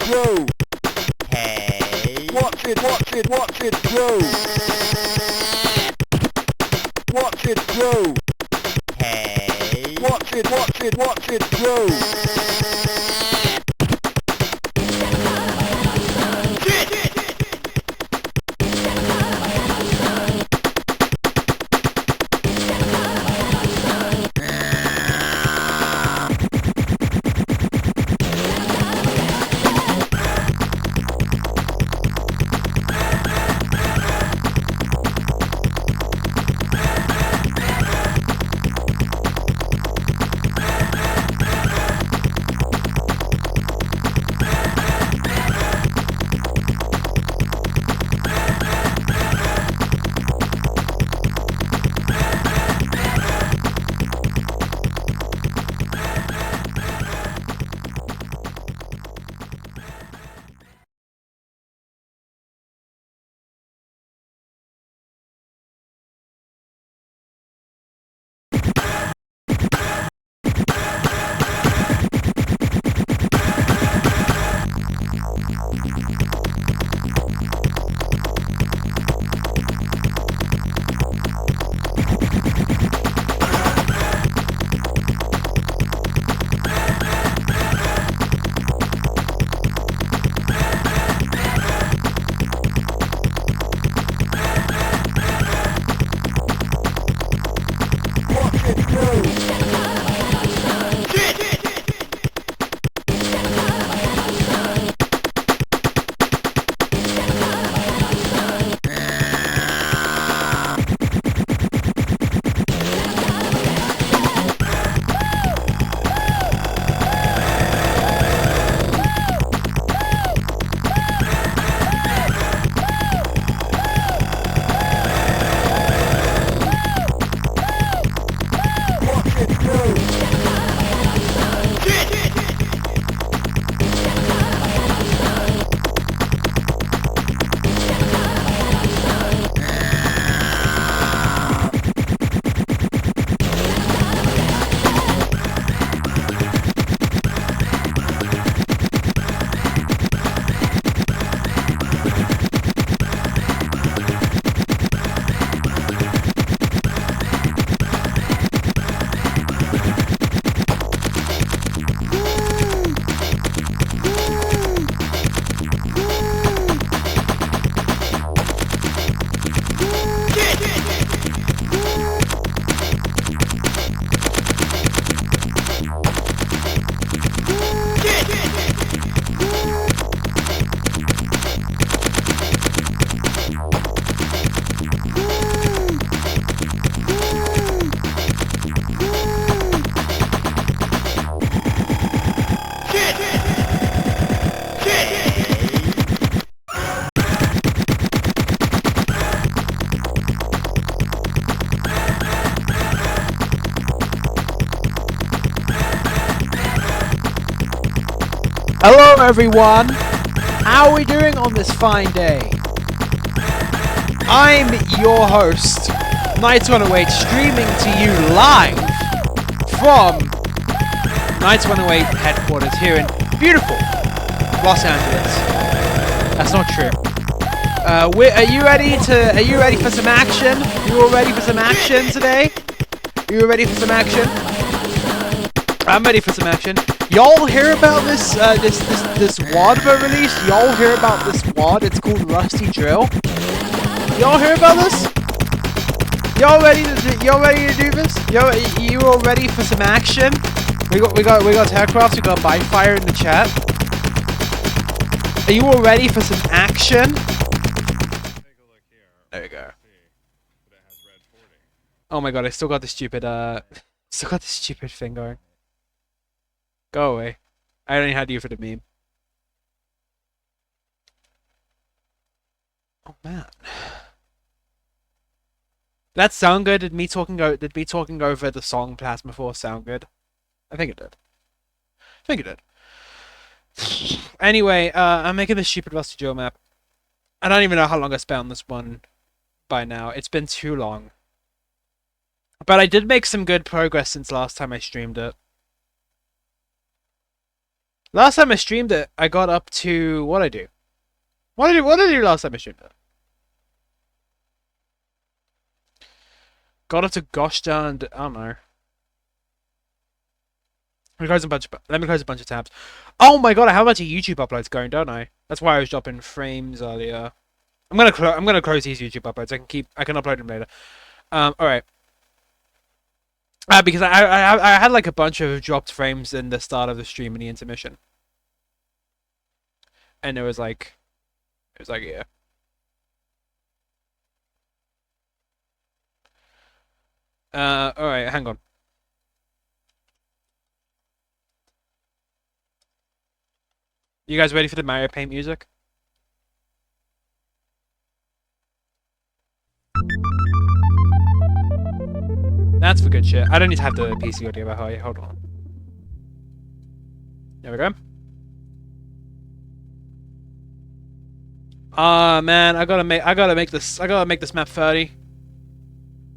grow. Hey. Watch it grow. Watch it grow. Hey. Watch it grow. Hello everyone! How are we doing on this fine day? I'm your host, Night108, streaming to you live from Night108 headquarters here in beautiful Los Angeles. That's not true. Are you ready for some action? You all ready for some action today? You ready for some action? I'm ready for some action. Y'all hear about this WAD that released? Y'all hear about this WAD? It's called Rusty Drill. Y'all hear about this? Y'all ready to do this? You all ready for some action? We got Techcrafts, we got Bitefire in the chat. Are you all ready for some action? Take a look here. There we go. But it has red 40. Oh my god, I still got the stupid thing going. Go away. I don't know how to do for the meme. Oh man. Did that sound good? Did me talking over the song Plasma Force sound good? I think it did. Anyway, I'm making this stupid Rusty Joe map. I don't even know how long I spent on this one by now. It's been too long. But I did make some good progress since last time I streamed it. Last time I streamed it, I got up to what I do. What did I do last time I streamed it? Got up to gosh darn, I don't know. Let me close a bunch of tabs. Oh my god, I have a bunch of YouTube uploads going, don't I? That's why I was dropping frames earlier. I'm gonna close these YouTube uploads. I can upload them later. All right. Because I had like a bunch of dropped frames in the start of the stream and the intermission, and it was like yeah. All right, hang on. You guys ready for the Mario Paint music? That's for good shit. I don't need to have the PC audio by high. Hold on. There we go. Ah man, I gotta make this map 30.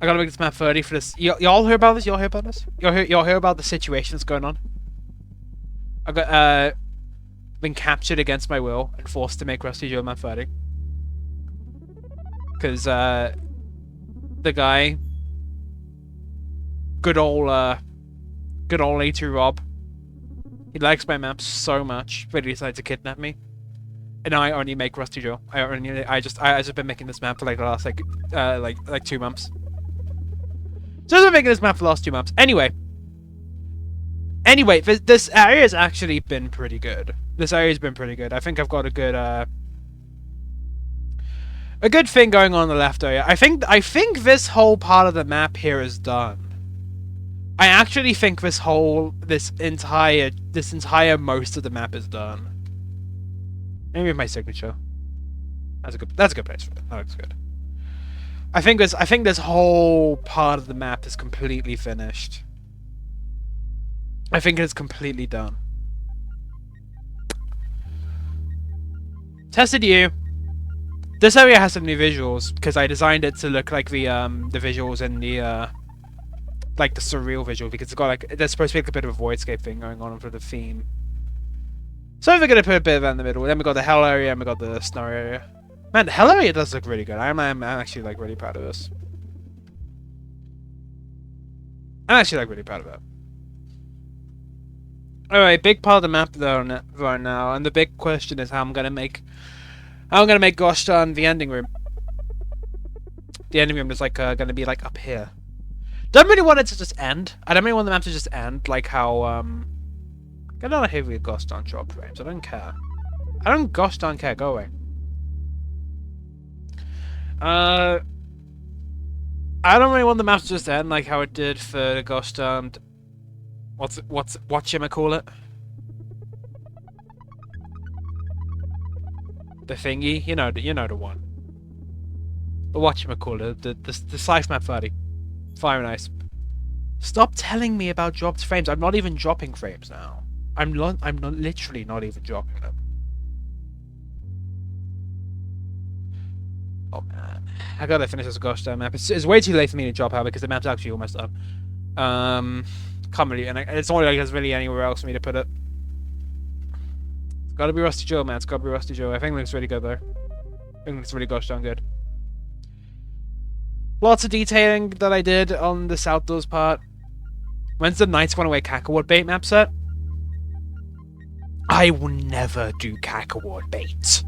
I gotta make this map 30 for this. Y'all hear about this? Y'all hear about this? Y'all hear about the situation that's going on? I got been captured against my will and forced to make Rusty Joe map 30. Cause the guy, good old A2 Rob, he likes my maps so much that he decided to kidnap me. And now I only make Rusty Joe. I just been making this map for like the last like 2 months. So I've been making this map for the last 2 months. Anyway, this area's actually been pretty good. This area's been pretty good. I think I've got a good thing going on in the left area. I think this whole part of the map here is done. I actually think this entire most of the map is done. Maybe my signature. That's a good place for it. That looks good. I think this whole part of the map is completely finished. I think it's completely done. Tested you. This area has some new visuals because I designed it to look like the visuals in the like the surreal visual, because it's got like there's supposed to be like a bit of a voidscape thing going on for the theme. So we're gonna put a bit of that in the middle. Then we got the hell area and we got the snow area. Man, the hell area does look really good. I'm actually like really proud of this. I'm actually like really proud of it. Alright, big part of the map though right now, and the big question is how I'm gonna make gosh darn the ending room. The ending room is like gonna be like up here. Don't really want it to just end. I don't really want the map to just end like how I don't hate with gosh darn drop frames. I don't care. I don't gosh darn care. Go away. I don't really want the map to just end like how it did for the gosh darn whatchamacallit? The thingy, you know the one. The whatchamacallit, the slice map 30. Fire and Ice. Stop telling me about dropped frames. I'm not even dropping frames now. I'm literally not even dropping them. Oh man, I gotta finish this gosh damn map. It's way too late for me to drop out because the map's actually almost done. Can't really, and it's not like there's really anywhere else for me to put it. It's gotta be Rusty Joe, man. It's gotta be Rusty Joe. I think it looks really good though. I think it looks really gosh darn good. Lots of detailing that I did on this outdoors part. When's the Knights Run Away Kakaward bait map set? I will never do Kakaward bait.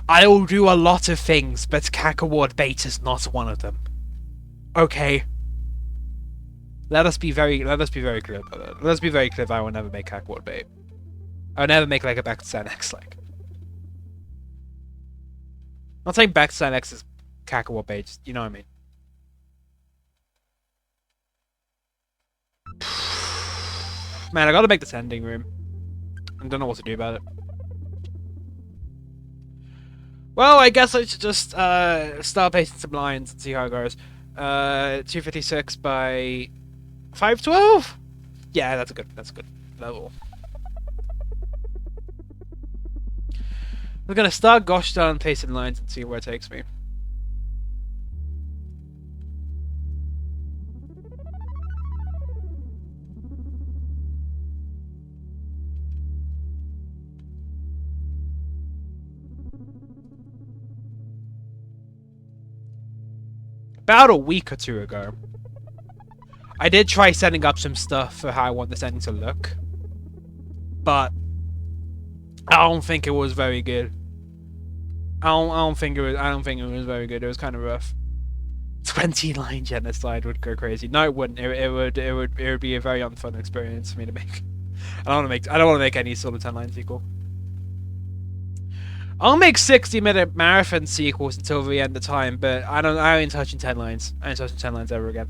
I will do a lot of things, but Kakaward bait is not one of them. Okay. Let us be very clear about that. Let us be very clear that I will never make Kakaward bait. I will never make like a Back to San X like. I'm not saying Back to San X is Kakaward bait, just, you know what I mean. Man, I gotta make this ending room. I don't know what to do about it. Well, I guess I should just start pasting some lines and see how it goes. 256 by 512? Yeah, that's a good level. We're gonna start gosh darn pasting lines and see where it takes me. about a week or two ago, I did try setting up some stuff for how I want this ending to look, but I don't think it was very good. I don't think it was very good. It was kind of rough. 20-line genocide would go crazy. No, it wouldn't. It would be a very unfun experience for me to make. I don't want to make any sort of 10-line sequel. I'll make 60-minute marathon sequels until the end of time, but I ain't touching 10 lines. I ain't touching 10 lines ever again.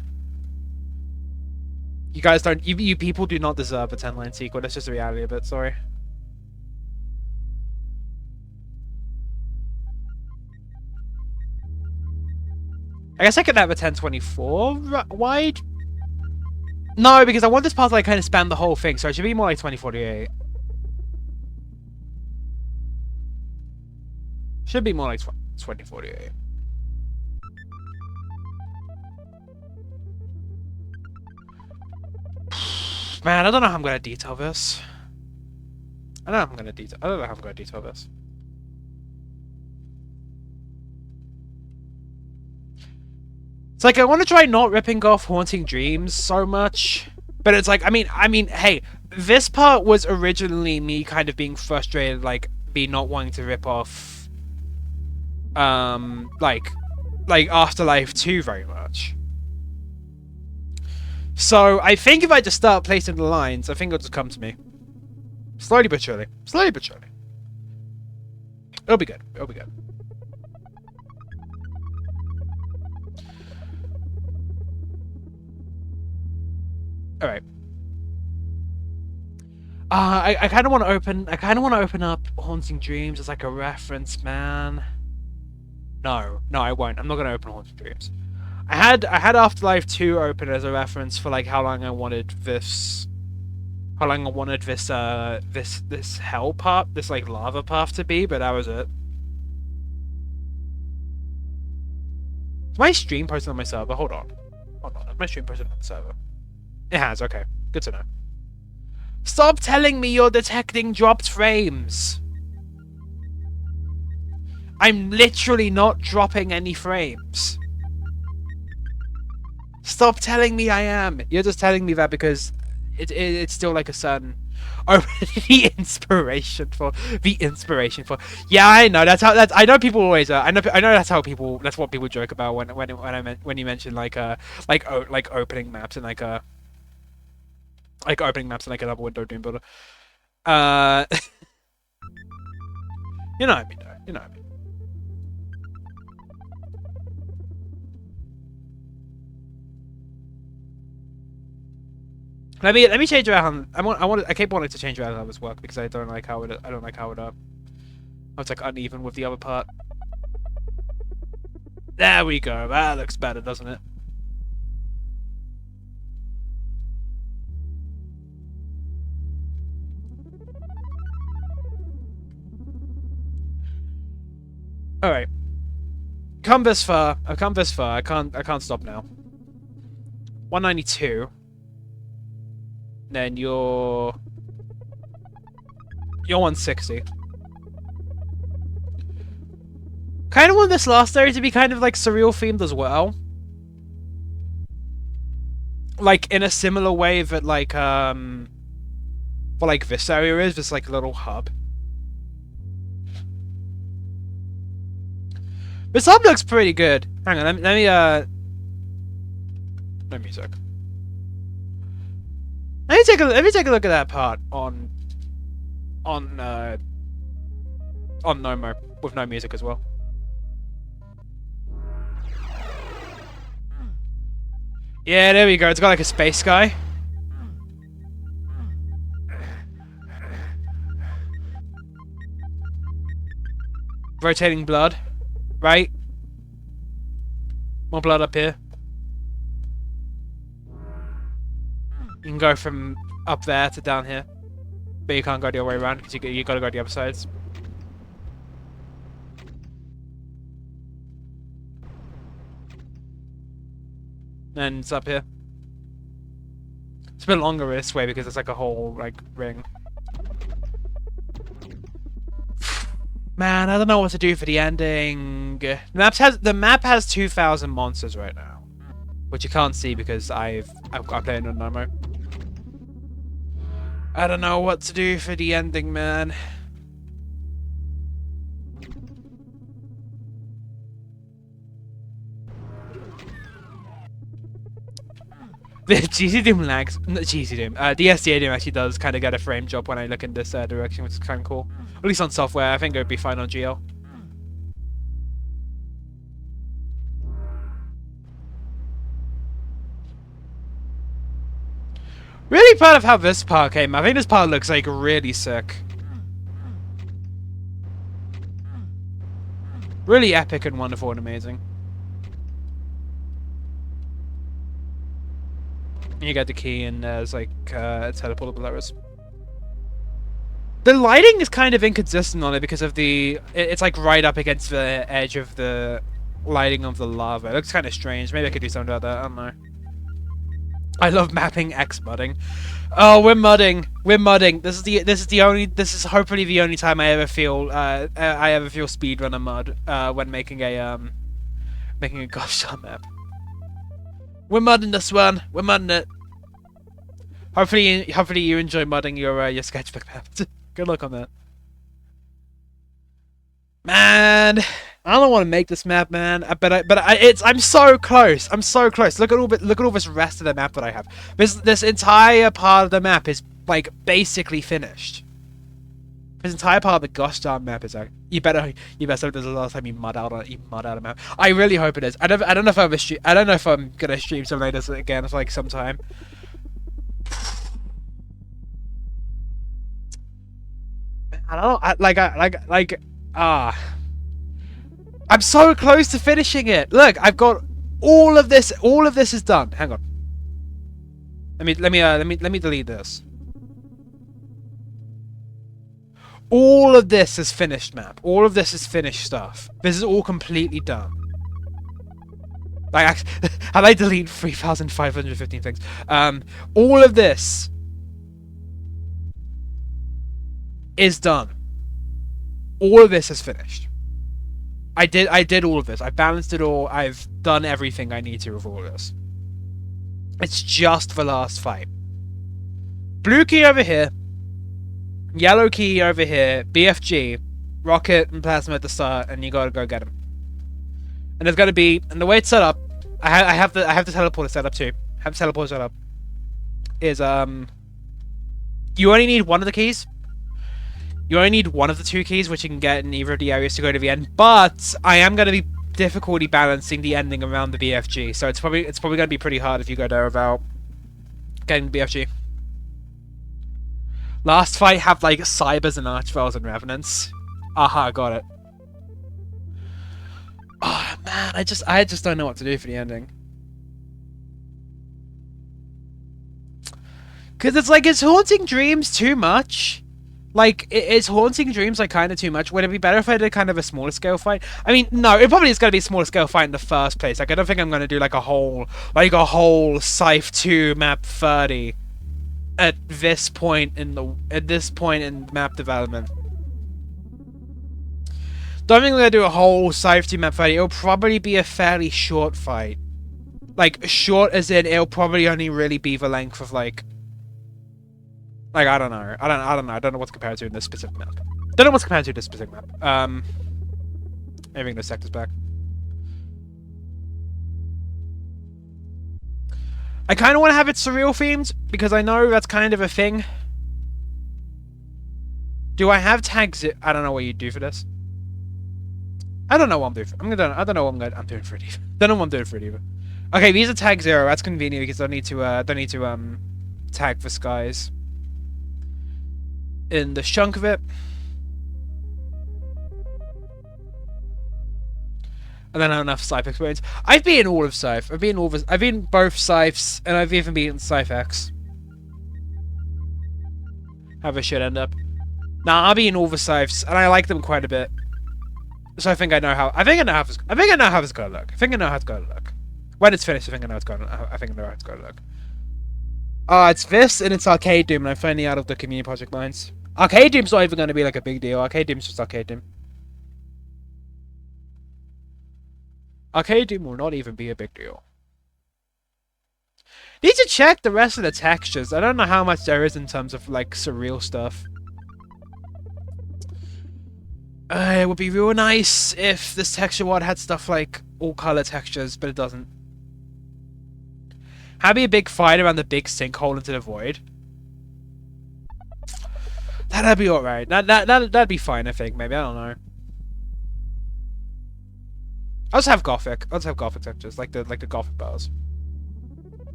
You guys don't. You people do not deserve a 10-line sequel. That's just the reality of it. Sorry. I guess I could have a 1024 wide. No, because I want this part to like kind of span the whole thing, so it should be more like 2048. Should be more like 2048. Man, I don't know how I'm gonna detail this. I don't know how I'm gonna detail this. It's like I want to try not ripping off Haunting Dreams so much, but it's like I mean, hey, this part was originally me kind of being frustrated, like me not wanting to rip off, like Afterlife 2 very much. So I think if I just start placing the lines, I think it'll just come to me, slowly but surely, slowly but surely. It'll be good. It'll be good. All right. I kind of want to open up Haunting Dreams as like a reference, man. No, I won't. I'm not gonna open Haunting Dreams. I had Afterlife 2 open as a reference for like how long I wanted this this hell path, this like lava path to be, but that was it. Is my stream posted on my server? Hold on. Is my stream posted on the server? It has, okay. Good to know. Stop telling me you're detecting dropped frames! I'm literally not dropping any frames. Stop telling me I am. You're just telling me that because it's still like a certain... Oh, the inspiration for... Yeah, I know, I know people always... I know that's what people joke about when you mention like opening maps and like opening maps in like another window Doom builder. You know what I mean, though. You know what I mean. Let me change around. I keep wanting to change around how this works because I don't like how it's like uneven with the other part. There we go. That looks better, doesn't it? All right. Come this far. I've come this far. I can't stop now. 192. Then you're 160. Kind of want this last area to be kind of like surreal themed as well. Like in a similar way that like well, like this area is, this like little hub. This hub looks pretty good. Hang on, let me no music. Let me take a look at that part on Nomo with no music as well. Yeah, there we go. It's got like a space sky. Rotating blood, right? More blood up here. You can go from up there to down here, but you can't go the other way around because you gotta go the other sides. And it's up here. It's a bit longer this way because it's like a whole like ring. Man, I don't know what to do for the ending. The map has 2,000 monsters right now, which you can't see because I'm playing on normal. I don't know what to do for the ending, man. The GC Doom lags. Not GC Doom. The SDA Doom actually does kind of get a frame drop when I look in this direction, which is kind of cool. At least on software. I think it would be fine on GL. Really proud of how this part came. I think this part looks like really sick. Really epic and wonderful and amazing. You get the key and there's like teleportable levers. The lighting is kind of inconsistent on it because of it's like right up against the edge of the lighting of the lava. It looks kind of strange. Maybe I could do something about that. I don't know. I love mapping X mudding. Oh, we're mudding. We're mudding. This is hopefully the only time I ever feel speedrunner mud when making a gosh darn map. We're mudding this one. We're mudding it. Hopefully you enjoy mudding your sketchbook map. Good luck on that. Man, I don't want to make this map, man. I'm so close. I'm so close. Look at all this rest of the map that I have. This entire part of the map is like basically finished. This entire part of the gosh darn map is like. You better hope this is the last time you mud out a map. I really hope it is. I don't know if I'm gonna stream something like this again for like some time. I don't know. I'm so close to finishing it. Look, I've got all of this. All of this is done. Hang on. Let me delete this. All of this is finished map. All of this is finished stuff. This is all completely done. Like, have I deleted 3,515 things? All of this is done. All of this is finished. I did all of this. I balanced it all. I've done everything I need to with all of this. It's just the last fight. Blue key over here. Yellow key over here, BFG, rocket and plasma at the start, and you gotta go get him. And there's gotta be, and the way it's set up, I have the teleporter set up too. Have the teleporter set up. Is you only need one of the keys. You only need one of the two keys, which you can get in either of the areas to go to the end. But I am gonna be difficulty balancing the ending around the BFG, so it's probably gonna be pretty hard if you go there without getting the BFG. Last fight have like Cybers and Archviles and Revenants. Aha, got it. Oh man, I just don't know what to do for the ending. Cause it's like, is Haunting Dreams too much? Like, is Haunting Dreams like kind of too much? Would it be better if I did kind of a smaller scale fight? I mean, no, it probably is going to be a smaller scale fight in the first place. Like, I don't think I'm going to do like a whole Scythe 2 map 30. At this point in map development. Don't think we're gonna do a whole Scythe 2 map fight. It'll probably be a fairly short fight. Like, short as in it'll probably only really be the length of like I don't know. I don't know what's compared to in this specific map. Don't know what's compared to this specific map. Maybe the sector's back. I kind of want to have it surreal themed, because I know that's kind of a thing. Do I have tags? I don't know what you do for this. I don't know what I'm doing. I don't know what I'm doing for it either. Don't know what I'm doing for it either. Okay, these are tag 0. That's convenient because I don't need to tag for skies. In the chunk of it. And then I don't have Scythe experience. I've been all of Scythe. I've been both Scythes, and I've even beaten Scythe X. How this should end up. Nah, I've been all the Scythes, and I like them quite a bit. So I think I know how this is gonna look. I think I know how it's gonna look. When it's finished, I think I know how it's gonna look. It's this, and it's Arcade Doom, and I'm finally out of the community project lines. Arcade Doom's not even gonna be like a big deal. Arcade Doom's just Arcade Doom. Arcade Doom will not even be a big deal. Need to check the rest of the textures. I don't know how much there is in terms of like surreal stuff. It would be real nice if this texture wad had stuff like all color textures, but it doesn't. Have a big fight around the big sinkhole into the void. That'd be alright. That'd be fine, I think. Maybe, I don't know. I'll just have Gothic. I'll just have Gothic textures, like the Gothic bars.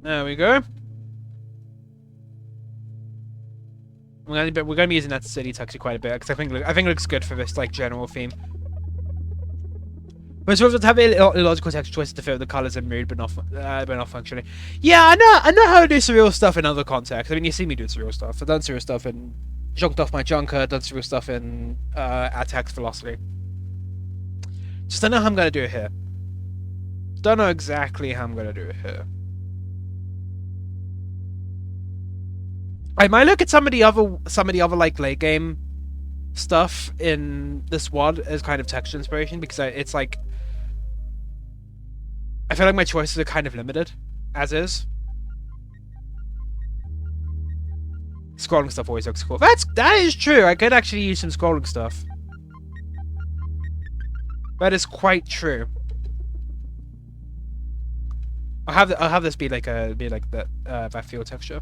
There we go. We're gonna be using that city texture quite a bit because I think it looks good for this like general theme. But it's to have illogical texture choices to fit with the colors and mood, but not functioning. Yeah, I know how to do surreal stuff in other contexts. I mean, you see me do surreal stuff. I've done surreal stuff in Junked Off My Junker. Done surreal stuff in Attack's Velocity. Just don't know how I'm gonna do it here. Don't know exactly how I'm gonna do it here. I might look at some of the other like late game stuff in this WOD as kind of texture inspiration because it's like I feel like my choices are kind of limited as is. Scrolling stuff always looks cool. That is true. I could actually use some scrolling stuff. That is quite true. I'll have this be like that field texture.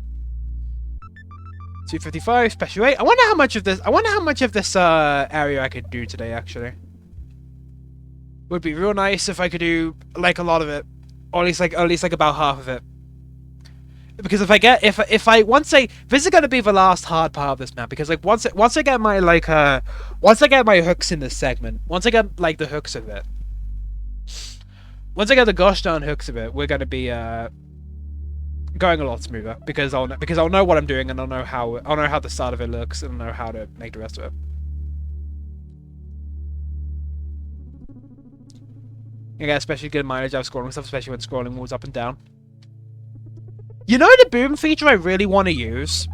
255 special 8. I wonder how much of this area I could do today actually. Would be real nice if I could do like a lot of it, or at least like about half of it. Because if this is gonna be the last hard part of this map because like once I get my hooks in this segment, once I get like the hooks of it, once I get the gosh darn hooks of it, we're gonna be going a lot smoother because I'll know what I'm doing and I'll know how the start of it looks and I'll know how to make the rest of it. You get especially good mileage out of scrolling stuff, especially when scrolling moves up and down. You know the boom feature I really want to use?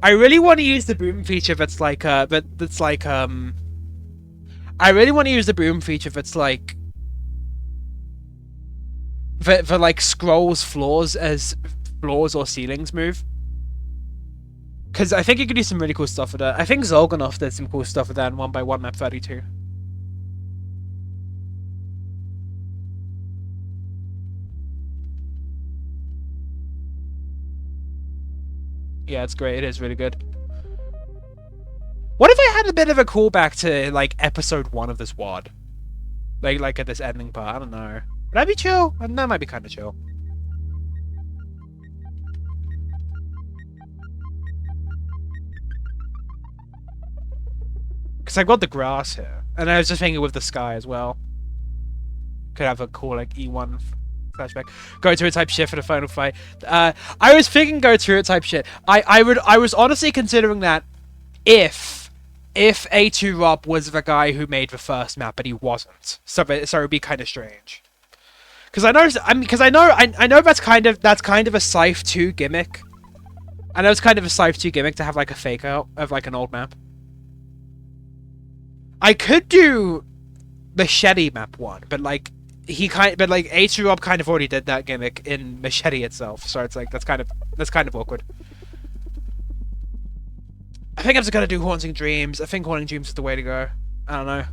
I really want to use the boom feature that's like I really want to use the boom feature that's like for like scrolls floors as floors or ceilings move. Because I think you could do some really cool stuff with that. I think Zolganov did some cool stuff with that in 1x1 map 32. Yeah, it's great. It is really good. What if I had a bit of a callback to like episode 1 of this WOD? Like at this ending part, I don't know. Would that be chill? That might be kind of chill. Because I've got the grass here. And I was just thinking with the sky as well. Could have a cool like E1 flashback. Go to a type shit for the final fight. I was thinking go to a type shit. I was honestly considering that if A2 Rob was the guy who made the first map, but he wasn't. So it would be kind of strange. Because I know that's kind of a Scythe 2 gimmick. I know it's kind of a Scythe 2 gimmick to have like a fake out of like an old map. I could do Machete map 1, but like A2 Rob kind of already did that gimmick in Machete itself, so it's like that's kind of awkward. I think I'm just gonna do Haunting Dreams. I think Haunting Dreams is the way to go. I don't know.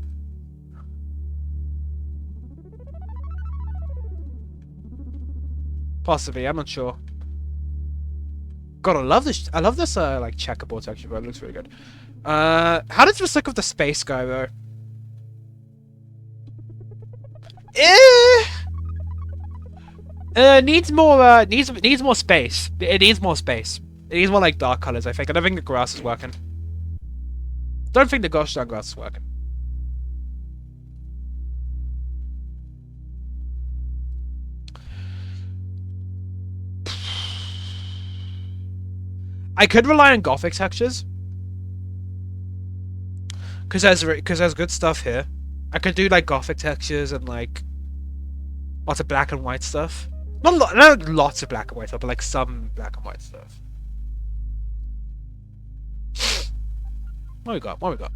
Possibly, I'm not sure. God, I love this like checkerboard texture, bro. It looks really good. How does this look with the space guy though? Needs more space. It needs more space. It needs more like dark colors, I think. I don't think the grass is working. Don't think the gosh darn grass is working. I could rely on Gothic textures. Because there's good stuff here. I could do like Gothic textures and like lots of black and white stuff. Not lots of black and white stuff, but like some black and white stuff. What we got? What we got?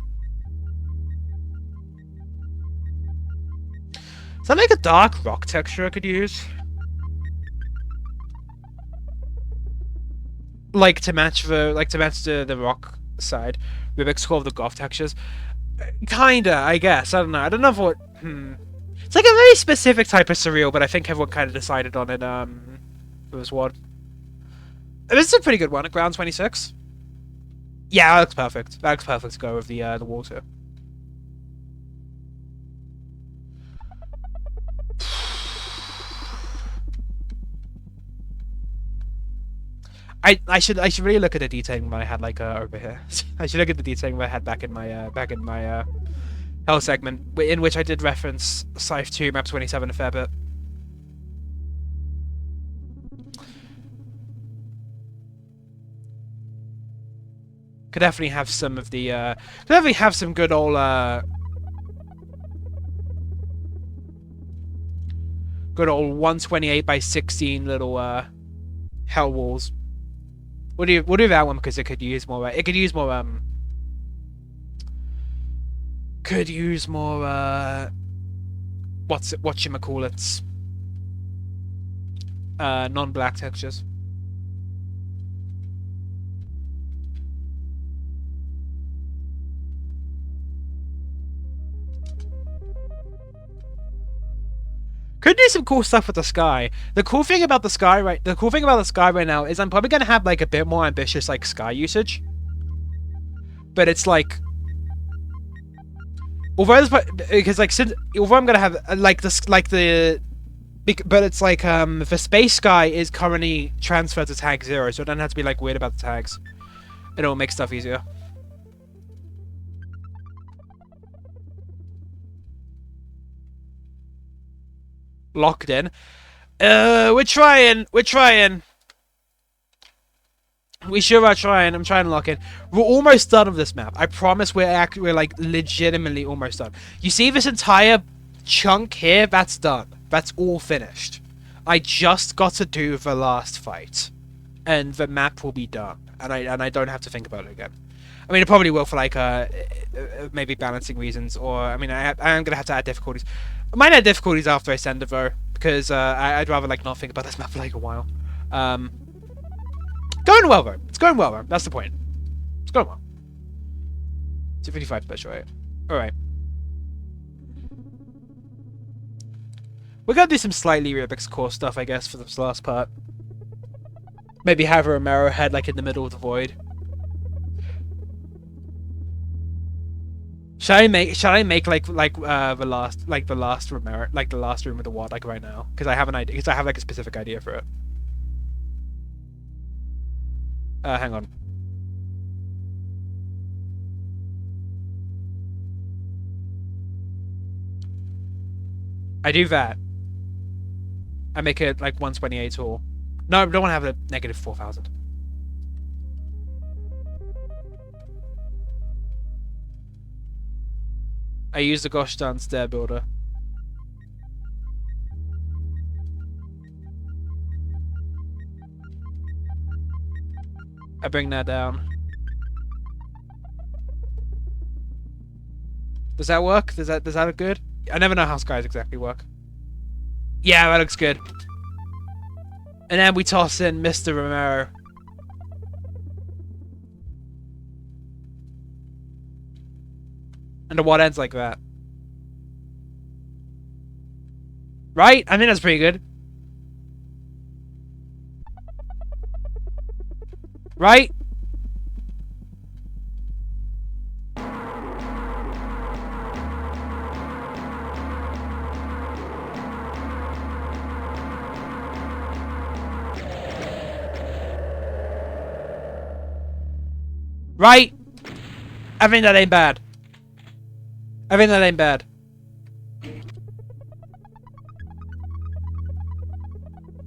Is that like a dark rock texture I could use? Like to match the rock side. Rubik's Cube of the goth textures. Kinda, I guess. I don't know. I don't know what. It's like a very specific type of surreal, but I think everyone kind of decided on it. It was what. This is a pretty good one. At ground 26. Yeah, that looks perfect. That looks perfect to go with the water. I should really look at the detailing that I had like over here. I should look at the detailing that I had back in my Hell segment, in which I did reference Scythe 2 map 27 a fair bit. Could definitely have some of the could definitely have some good old good old 128 by 16 little hell walls. We'll do that one because it could use more. It could use more. Could use more. Whatchamacallits. Non-black textures. Could do some cool stuff with the sky. The cool thing about the sky right now is I'm probably gonna have like a bit more ambitious like sky usage. But it's like, although I'm gonna have but it's like the space sky is currently transferred to tag 0, so I don't have to be like weird about the tags. It'll make stuff easier. Locked in. We're trying. We sure are trying. I'm trying to lock in. We're almost done with this map. I promise we're like legitimately almost done. You see this entire chunk here? That's done. That's all finished. I just got to do the last fight, and the map will be done. And I don't have to think about it again. I mean, it probably will for like maybe balancing reasons, or I mean, I am gonna have to add difficulties. I might add difficulties after I send it though, because I'd rather like not think about this map for like a while. Going well though. It's going well though. That's the point. It's going well. 255 special, right? All right. We're gonna do some slightly Rubik's core stuff, I guess, for this last part. Maybe have a Romero head like in the middle of the void. Shall I make like the last Romero, like the last room with the wad, like right now? Because I have an idea. Because I have like a specific idea for it. Hang on. I do that. I make it like 128 tall. No, I don't want to have a negative 4,000. I use the Goshtan stair builder. I bring that down. Does that work? Does that look good? I never know how skies exactly work. Yeah, that looks good. And then we toss in Mr. Romero. And the wad ends like that. Right? I think that's pretty good. Right? Right? I think that ain't bad. I think that ain't bad.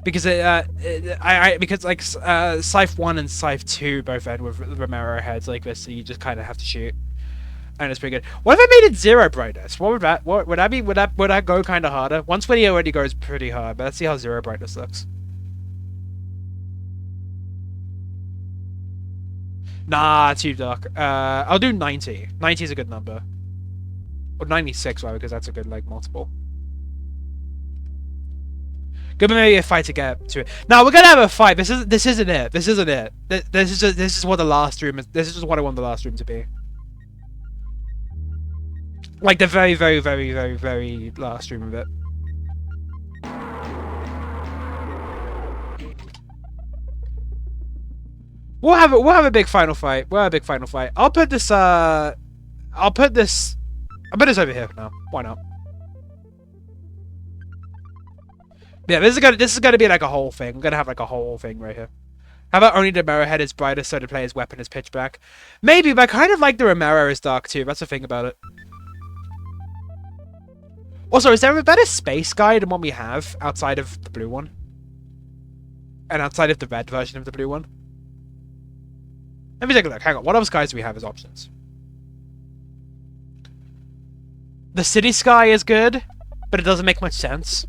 Because because like Scythe 1 and Scythe 2 both end with Romero heads like this, so you just kind of have to shoot, and it's pretty good. What if I made it 0 brightness? What would that? What would that be? Would that go kind of harder? 120 already goes pretty hard, but let's see how 0 brightness looks. Nah, too dark. I'll do 90. 90 is a good number. Or 96, rather, because that's a good, like, multiple. Give me maybe a fight to get to it. Now we're gonna have a fight. This isn't it. This isn't it. This is what the last room is. This is just what I want the last room to be. Like the very, very, very, very, very last room of it. We'll have a big final fight. We'll have a big final fight. I'll put this over here for now. Why not? Yeah, this is gonna be like a whole thing. I'm gonna have like a whole thing right here. How about only the Romero head is brighter, so the player's weapon is pitch black? Maybe, but I kind of like the Romero is dark too. That's the thing about it. Also, is there a better space guy than one we have outside of the blue one? And outside of the red version of the blue one? Let me take a look. Hang on. What else guys do we have as options? The City Sky is good, but it doesn't make much sense.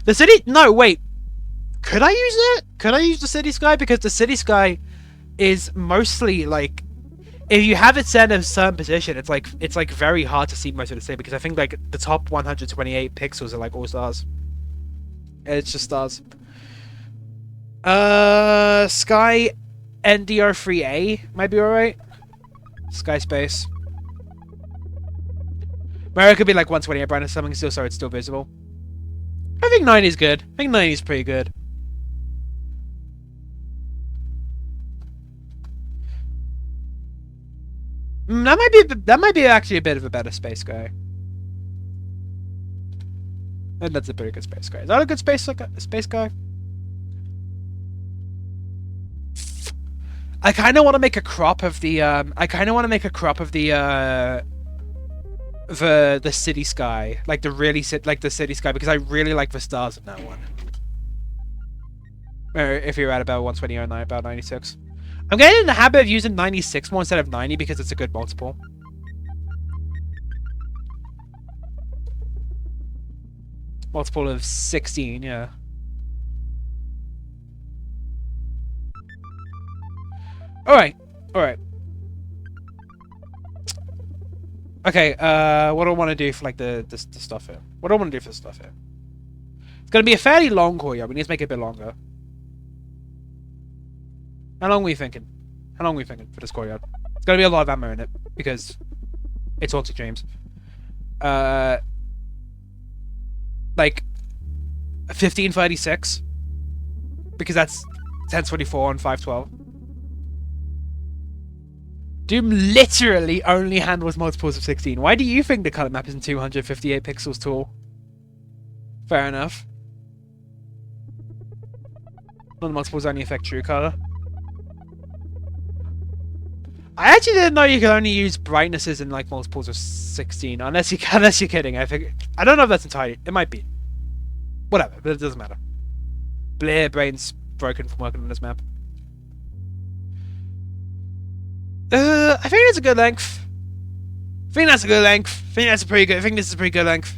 The City... No, wait. Could I use it? Could I use the City Sky? Because the City Sky is mostly, like... If you have it set in a certain position, it's like very hard to see most of the city, because I think, like, the top 128 pixels are, like, all stars. It's just stars. Sky NDR3A might be alright. Sky Space. Mario could be, like, 128 brightness something still, so it's still visible. I think 90 is good. I think 90 is pretty good. That might be actually a bit of a better space guy. And that's a pretty good space guy. Is that a good space guy? I kind of want to make a crop of the the City Sky, like the City Sky, because I really like the stars in that one. Or if you're at about 120 or about 96. I'm getting in the habit of using 96 more instead of 90 because it's a good multiple. Multiple of 16, yeah. Alright, alright. Okay, what do I want to do for, like, the stuff here? What do I want to do for the stuff here? It's going to be a fairly long courtyard. We need to make it a bit longer. How long were you thinking? How long were you thinking for this courtyard? It's going to be a lot of ammo in it, because it's Haunted Dreams. Like, 15 for 86. Because that's 1024 and 512. Doom literally only handles multiples of 16. Why do you think the color map isn't 258 pixels tall? Fair enough. Non multiples only affect true color. I actually didn't know you could only use brightnesses in like multiples of 16, unless you're kidding. I don't know if that's entirely. It might be. Whatever, but it doesn't matter. Blair brain's broken from working on this map. I think that's a good length. I think that's a good length. I think that's a pretty good. I think this is a pretty good length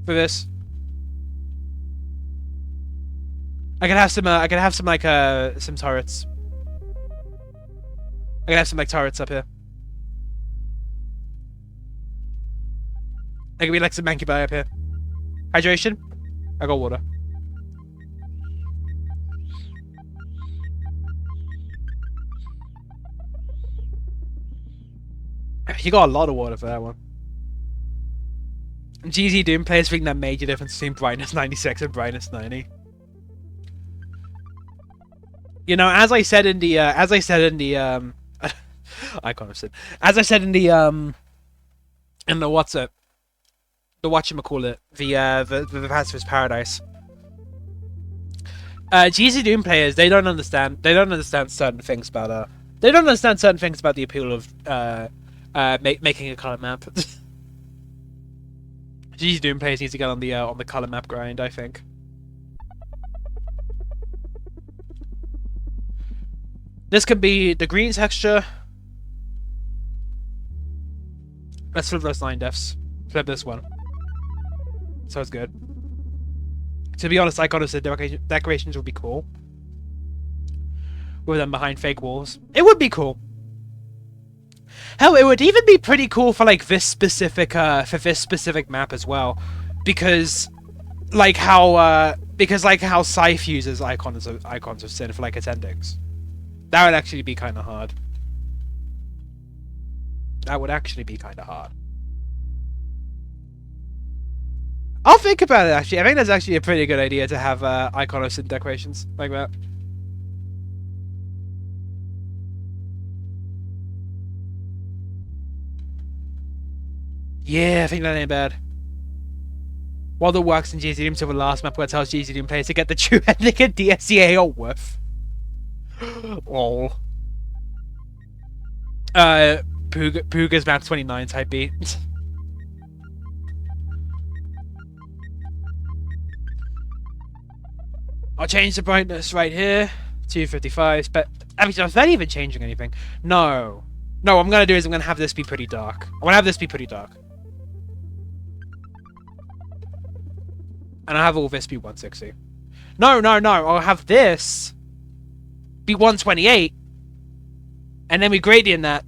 for this. I can have some. I can have some like some turrets. I can have some like turrets up here. There can be like some Mancubi up here. Hydration. I got water. You got a lot of water for that one. GZ Doom players think that major difference between brightness 96 and brightness 90. You know, as I said in the icon of sin. As I said in the whatchamacallit, the Pacifist Paradise. GZ Doom players, they don't understand certain things about the appeal of making a color map. GZ Doom players need to get on the color map grind, I think. This could be the green texture. Let's flip those 9 defs. Flip this one. So it's good. To be honest, Icon of Sin decorations would be cool. with them behind fake walls. It would be cool. Hell, it would even be pretty cool for like this specific map as well, because like how Scythe uses icons of sin for like its endings. That would actually be kind of hard. That would actually be kind of hard. I'll think about it, actually. I think that's actually a pretty good idea to have icon of sin decorations like that. Yeah, I think that ain't bad. While the works in GZ Doom till the last map where it tells GZ Doom players to get the true ending of DSCA or worth. Lol. Pooga's map 29 type B. I'll change the brightness right here. 255. But I mean, is that even changing anything? No. No, what I'm gonna do is I'm gonna have this be pretty dark. I wanna have this be pretty dark. And I'll have all this be 160. No. I'll have this be 128. And then we gradient that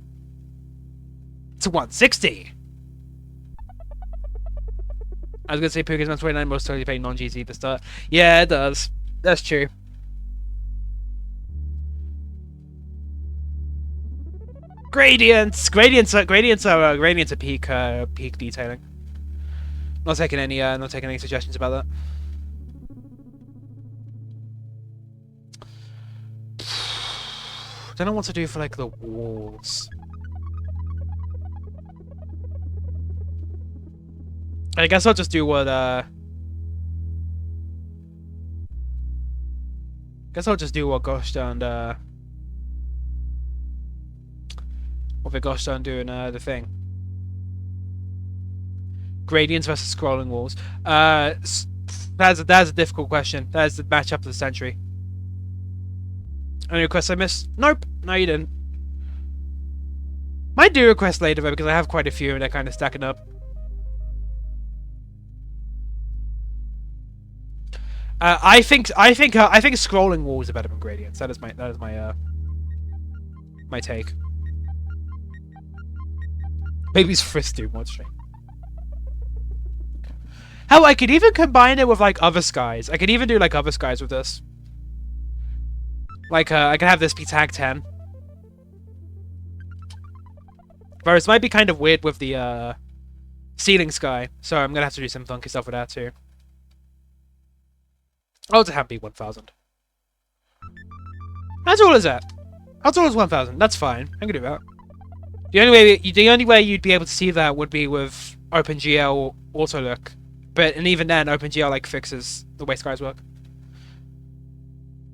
to 160. I was gonna say Pooga's 129 most totally pay non-GZ at the start. Yeah, it does. That's true. Gradients are peak detailing. Not taking any suggestions about that. Don't know what to do for like the walls. I guess I'll just do what Goshta and do in the thing. Gradients versus scrolling walls. That's a difficult question. That's the matchup of the century. Any requests I missed? Nope. No, you didn't. Might do requests later though, because I have quite a few and they're kind of stacking up. I think scrolling walls are better than gradients. That is my take. Maybe it's frisk too much. Hell, I could even combine it with like other skies. I could even do like other skies with this. Like I could have this be tag 10. Whereas it might be kind of weird with the ceiling sky, so I'm gonna have to do some funky stuff with that too. Oh, it's a Happy 1000. How tall is that? How tall is 1000? That's fine. I can do that. The only way you'd be able to see that would be with OpenGL Autolook, and even then, OpenGL like fixes the way skies work.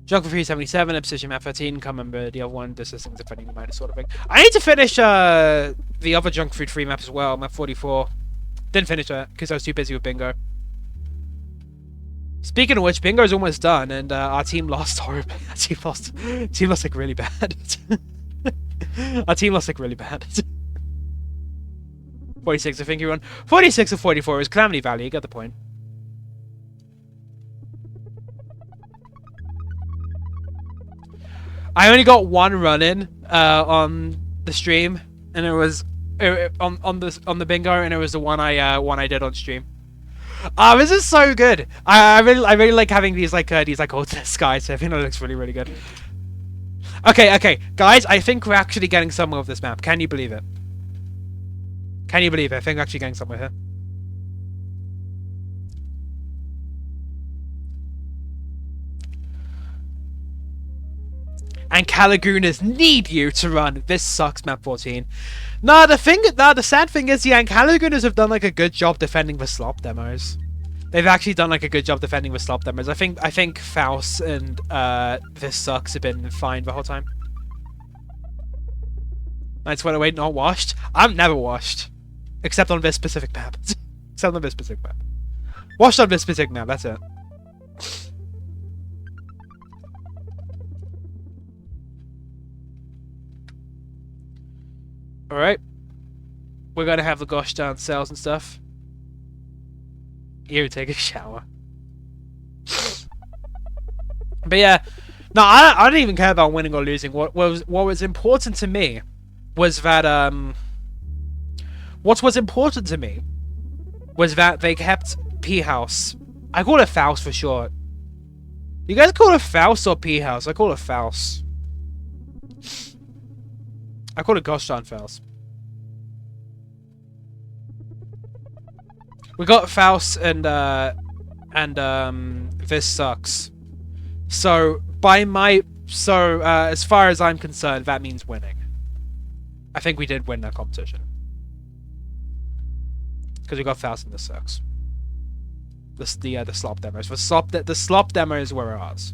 Junk for 377, Obsidian Map 13. Can't remember the other one. This is things defending the minus sort of thing. I need to finish the other Junk Food 3 map as well. Map 44. Didn't finish that because I was too busy with Bingo. Speaking of which, Bingo's almost done, and our team lost horribly. Our team lost like really bad. Our team lost like really bad. 46, I think you won. 46 of 44 is Calamity Valley. You get the point. I only got one run in on the stream, and it was on the bingo, and it was the one I did on stream. This is so good. I really like having these alternate skies. So I think it looks really good. Okay, guys. I think we're actually getting somewhere with this map. Can you believe it? Can you believe it? I think we're actually getting somewhere here. And Calagunas need you to run. This sucks, map 14. The sad thing is, yeah, and Calagunas have done like a good job defending the slop demos. They've actually done like a good job defending the slop demos. I think Faust and This Sucks have been fine the whole time. Nights when I wait, not washed. I'm never washed, except on this specific map. Except on this specific map. Washed on this specific map. That's it. Alright. We're gonna have the gosh darn cells and stuff. You take a shower. But yeah, No, I don't even care about winning or losing. What was important to me was that what was important to me was that they kept P House. I call it Faust for short. You guys call it Faust or P House? I call it Faust. I call it Gosh darn Faust. We got Faust and this sucks. So as far as I'm concerned, that means winning. I think we did win that competition. Because we got Faust and this sucks. The slop demos. The slop demos were ours.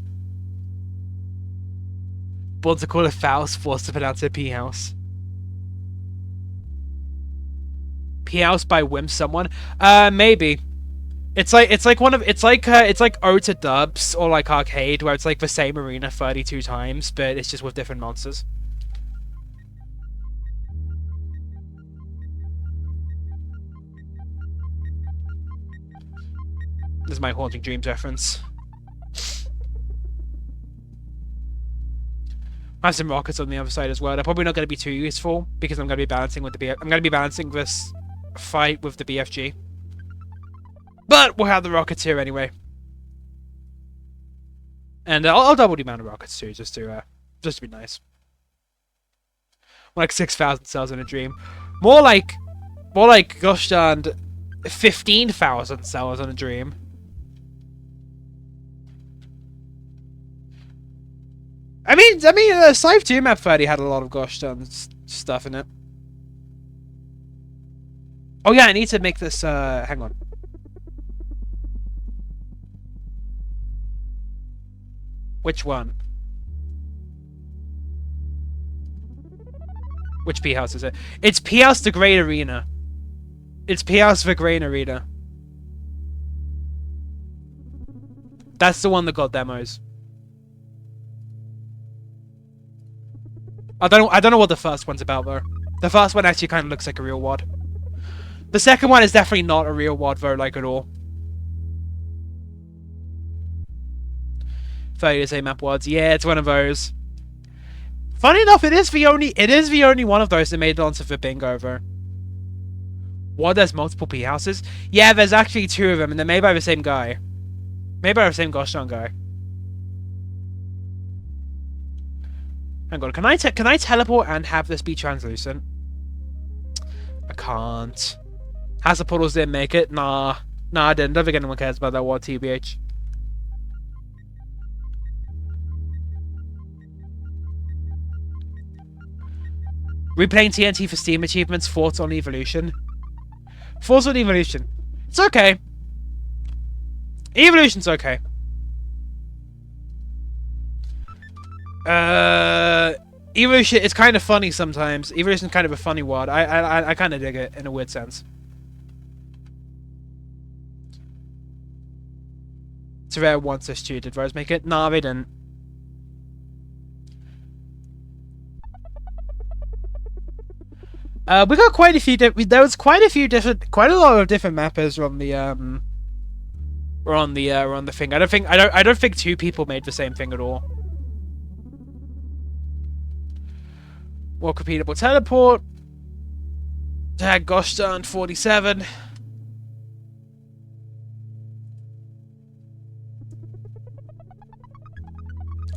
Born to call it Faust, forced to pronounce it P House. P House by whim someone? Maybe. It's like Ode to Dubs or like Arcade, where it's like the same arena 32 times, but it's just with different monsters. This is my Haunting Dreams reference. I have some rockets on the other side as well. They're probably not going to be too useful because I'm going to be balancing with I'm going to be balancing this fight with the BFG. But we'll have the rockets here anyway. And I'll double the amount of rockets too, just to be nice. Like 6,000 cells in a dream. More like gosh darn 15,000 cells in a dream. I mean, Scythe 2 map 30 had a lot of gosh darn stuff in it. Oh yeah, I need to make this, hang on. Which one? Which P House is it? It's P House the Great Arena. It's P House the Great Arena. That's the one that got demos. I don't know what the first one's about though. The first one actually kind of looks like a real WOD. The second one is definitely not a real WOD though, like at all. 30 to say map WODs. Yeah, it's one of those. Funny enough, it is the only one of those that made it onto the bingo though. What? There's multiple P houses? Yeah, there's actually 2 of them, and they're made by the same guy. Made by the same gosh darn guy. Hang on, can I teleport and have this be translucent? I can't. Hazard portals didn't make it. Nah, I didn't. Don't think anyone cares about that WOD, TBH. Replaying TNT for Steam achievements. Thoughts on Evolution? Thoughts on Evolution? It's okay. Evolution's okay. Evolution, it's kind of funny sometimes. Evolution's kind of a funny word. I kind of dig it in a weird sense. It's rare once this too. Did Rose make it? Nah, they didn't. We got quite a few. There was quite a lot of different mappers on the on the thing. I don't think 2 people made the same thing at all. More repeatable teleport. Tag gosh darn 47.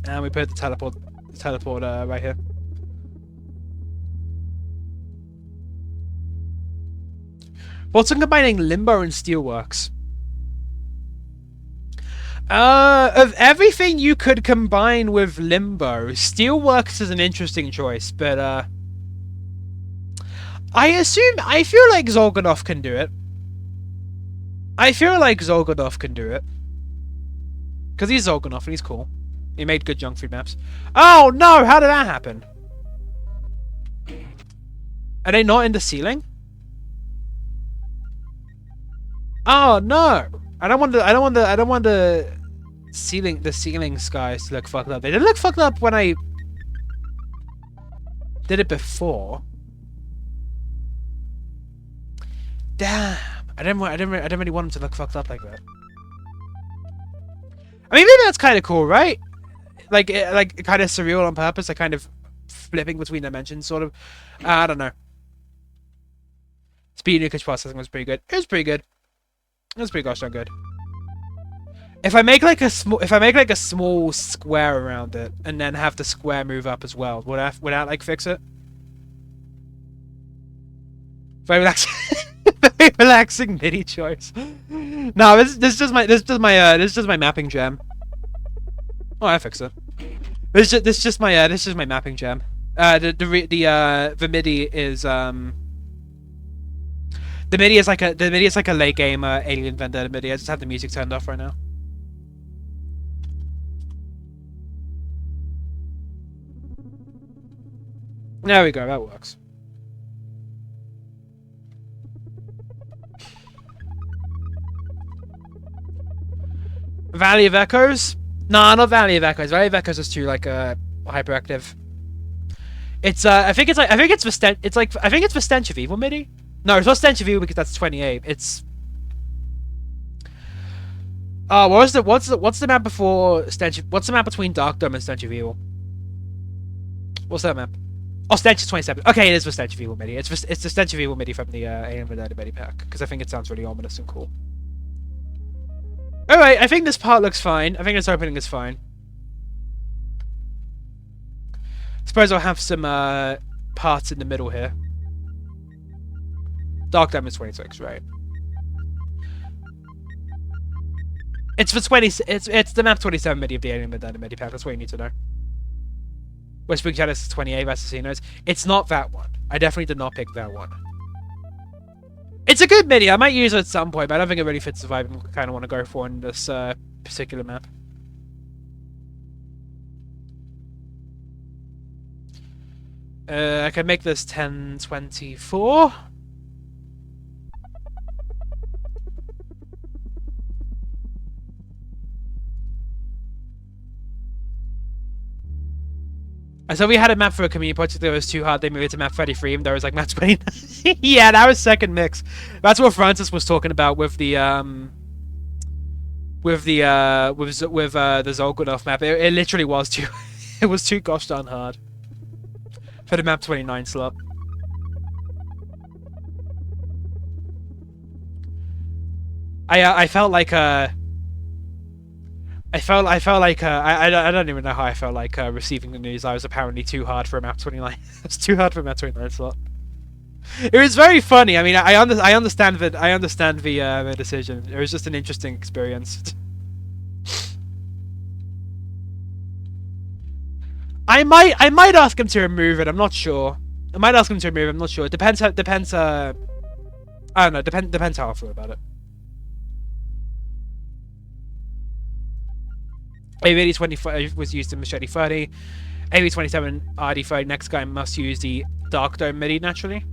And we put the teleport right here. What's on combining Limbo and Steelworks? Of everything you could combine with Limbo, Steelworks is an interesting choice, but I feel like Zolganov can do it. Because he's Zolganov and he's cool. He made good junk food maps. Oh no, how did that happen? Are they not in the ceiling? Oh no! I don't want the ceiling skies to look fucked up. They didn't look fucked up when I did it before. Damn! I didn't really want them to look fucked up like that. I mean, maybe that's kind of cool, right? like kind of surreal on purpose, like kind of flipping between dimensions, sort of. I don't know. Speed and processing was pretty good. It was pretty good. It was pretty gosh darn good. If I make like a small square around it and then have the square move up as well, would that like fix it? Very relaxing, very relaxing MIDI choice. No, this is just my mapping jam. Oh, I fixed it. This is just my mapping jam. The MIDI is the MIDI is like a late game Alien Vendetta MIDI. I just have the music turned off right now. There we go. That works. Valley of Echoes? Nah, not Valley of Echoes. Valley of Echoes is too like hyperactive. It's I think it's for Stench of Evil MIDI. No, it's not Stench of Evil because that's 28. It's what's the map before Stench? What's the map between Dark Dome and Stench of Evil? What's that map? Oh, Stench is 27. Okay, it is for Stench of Evil MIDI. It's the Stench of Evil MIDI from the Alien Vendetta MIDI pack because I think it sounds really ominous and cool. Alright, I think this part looks fine. I think this opening is fine. Suppose I'll have some parts in the middle here. Dark Dome is 26, right? It's for 20. It's the map 27 MIDI of the Alien Vendetta MIDI pack. That's what you need to know. Whispering Shadows is 28 Assassinos. It's not that one. I definitely did not pick that one. It's a good MIDI. I might use it at some point, but I don't think it really fits the vibe I kind of want to go for in this particular map. I can make this 1024. I saw we had a map for a community project that was too hard. They moved it to map 33, and there was like map 29. Yeah, that was second mix. That's what Francis was talking about with the Zolgudov map. It literally was too. It was too gosh darn hard for the map 29 slot. I felt like I don't even know how I felt like receiving the news I was apparently too hard for a map 29. It's too hard for a map 29 slot. It was very funny. I mean, I understand the decision. It was just an interesting experience. I might ask him to remove it. I'm not sure. I might ask him to remove it. I'm not sure. It depends. I don't know. Depends how I feel about it. AV-20 was used in Machete 30. AV-27 RD30. Next guy must use the Dark Dome MIDI naturally.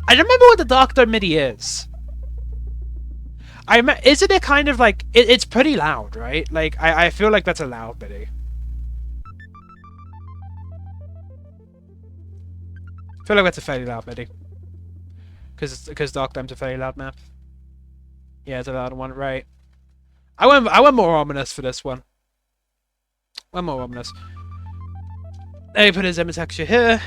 I don't remember what the Dark Dome MIDI is. Isn't it kind of like it's pretty loud, right? Like I feel like that's a loud MIDI. I feel like that's a fairly loud MIDI. Because Dark Dome's a fairly loud map. Yeah, it's a loud one, right? I went more ominous for this one. One more ominous. Let me put his image texture here.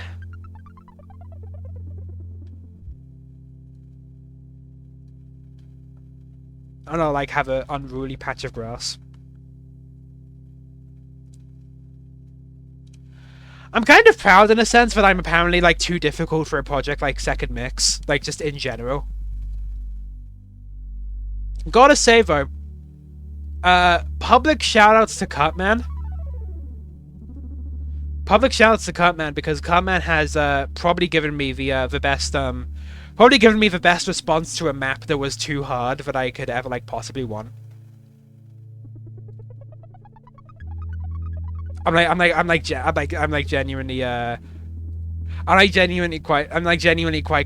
And I'll like have an unruly patch of grass. I'm kind of proud in a sense that I'm apparently like too difficult for a project like Second Mix, like just in general. Gotta say though, public shoutouts to Cutman. Public shoutouts to Cutman because Cutman has probably given me the best response to a map that was too hard that I could ever like possibly want. I'm genuinely quite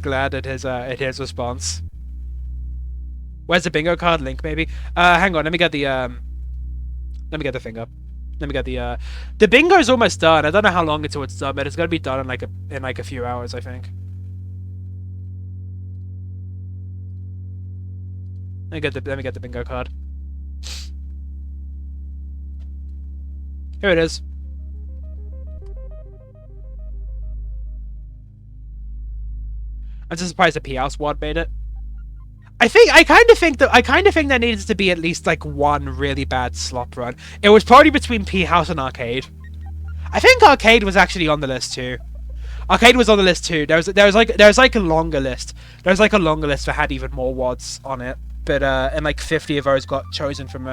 glad at his response. Where's the bingo card link? Maybe. Hang on. Let me get the thing up. Let me get the bingo's almost done. I don't know how long until it's done, but it's gonna be done in like a few hours, I think. Let me get the bingo card. Here it is. I'm just surprised the P House WAD made it. I kind of think there needs to be at least like one really bad slop run. It was probably between P House and Arcade. I think Arcade was actually on the list too. Arcade was on the list too. There was like a longer list. There was like a longer list that had even more WADs on it. But and like 50 of those got chosen in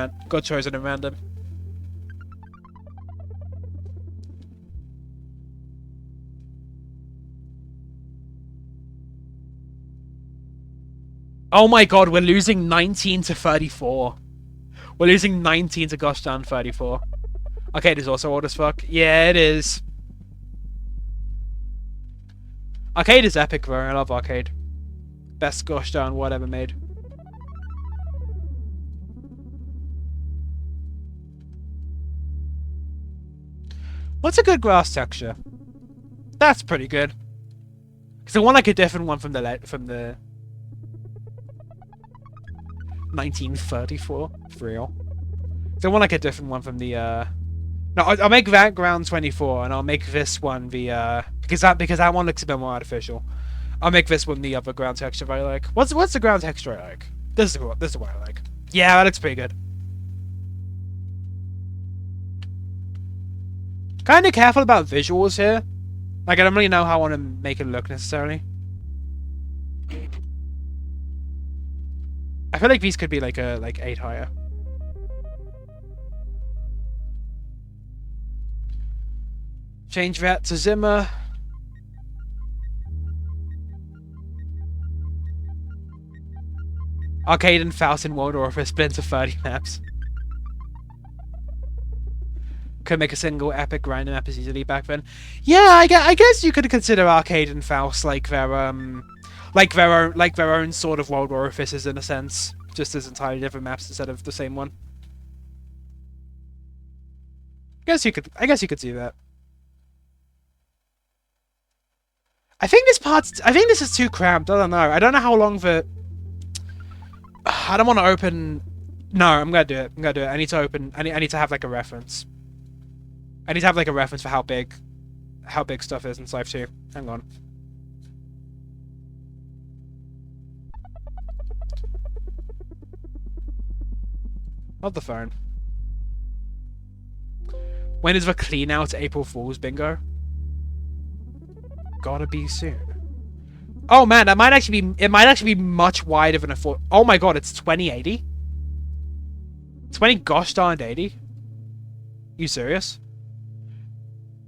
random. Oh my god, we're losing 19 to 34. We're losing 19 to gosh darn 34. Arcade is also old as fuck. Yeah, it is. Arcade is epic, bro. I love Arcade. Best gosh darn WAD ever made. What's a good grass texture? That's pretty good. Cause I want like a different one from the 1934 for real. So I want like a different one from the no, I'll make that ground 24 and I'll make this one the because that one looks a bit more artificial. I'll make this one the other ground texture I like. What's the ground texture I like? This is what I like. Yeah, that looks pretty good. Kind of careful about visuals here. Like I don't really know how I want to make it look necessarily. I feel like these could be like 8 higher. Change that to Zimmer. Arcade and Faust in World Warfare split into 30 maps. Could make a single epic grinder map as easily back then. Yeah, I guess you could consider Arcade and Faust like their own sort of World War offices in a sense, just as entirely different maps instead of the same one. I guess you could do that. I think this is too cramped. I don't know. I don't know how long the. I don't want to open. No, I'm gonna do it. I need to open. I need to have like a reference. I need to have like a reference for how big stuff is in Civ 2. Hang on. Not the phone. When is the clean out April Fool's bingo? Gotta be soon. Oh man, it might actually be much wider than I thought. Oh my god, it's 2080? 20 gosh darned 80? You serious?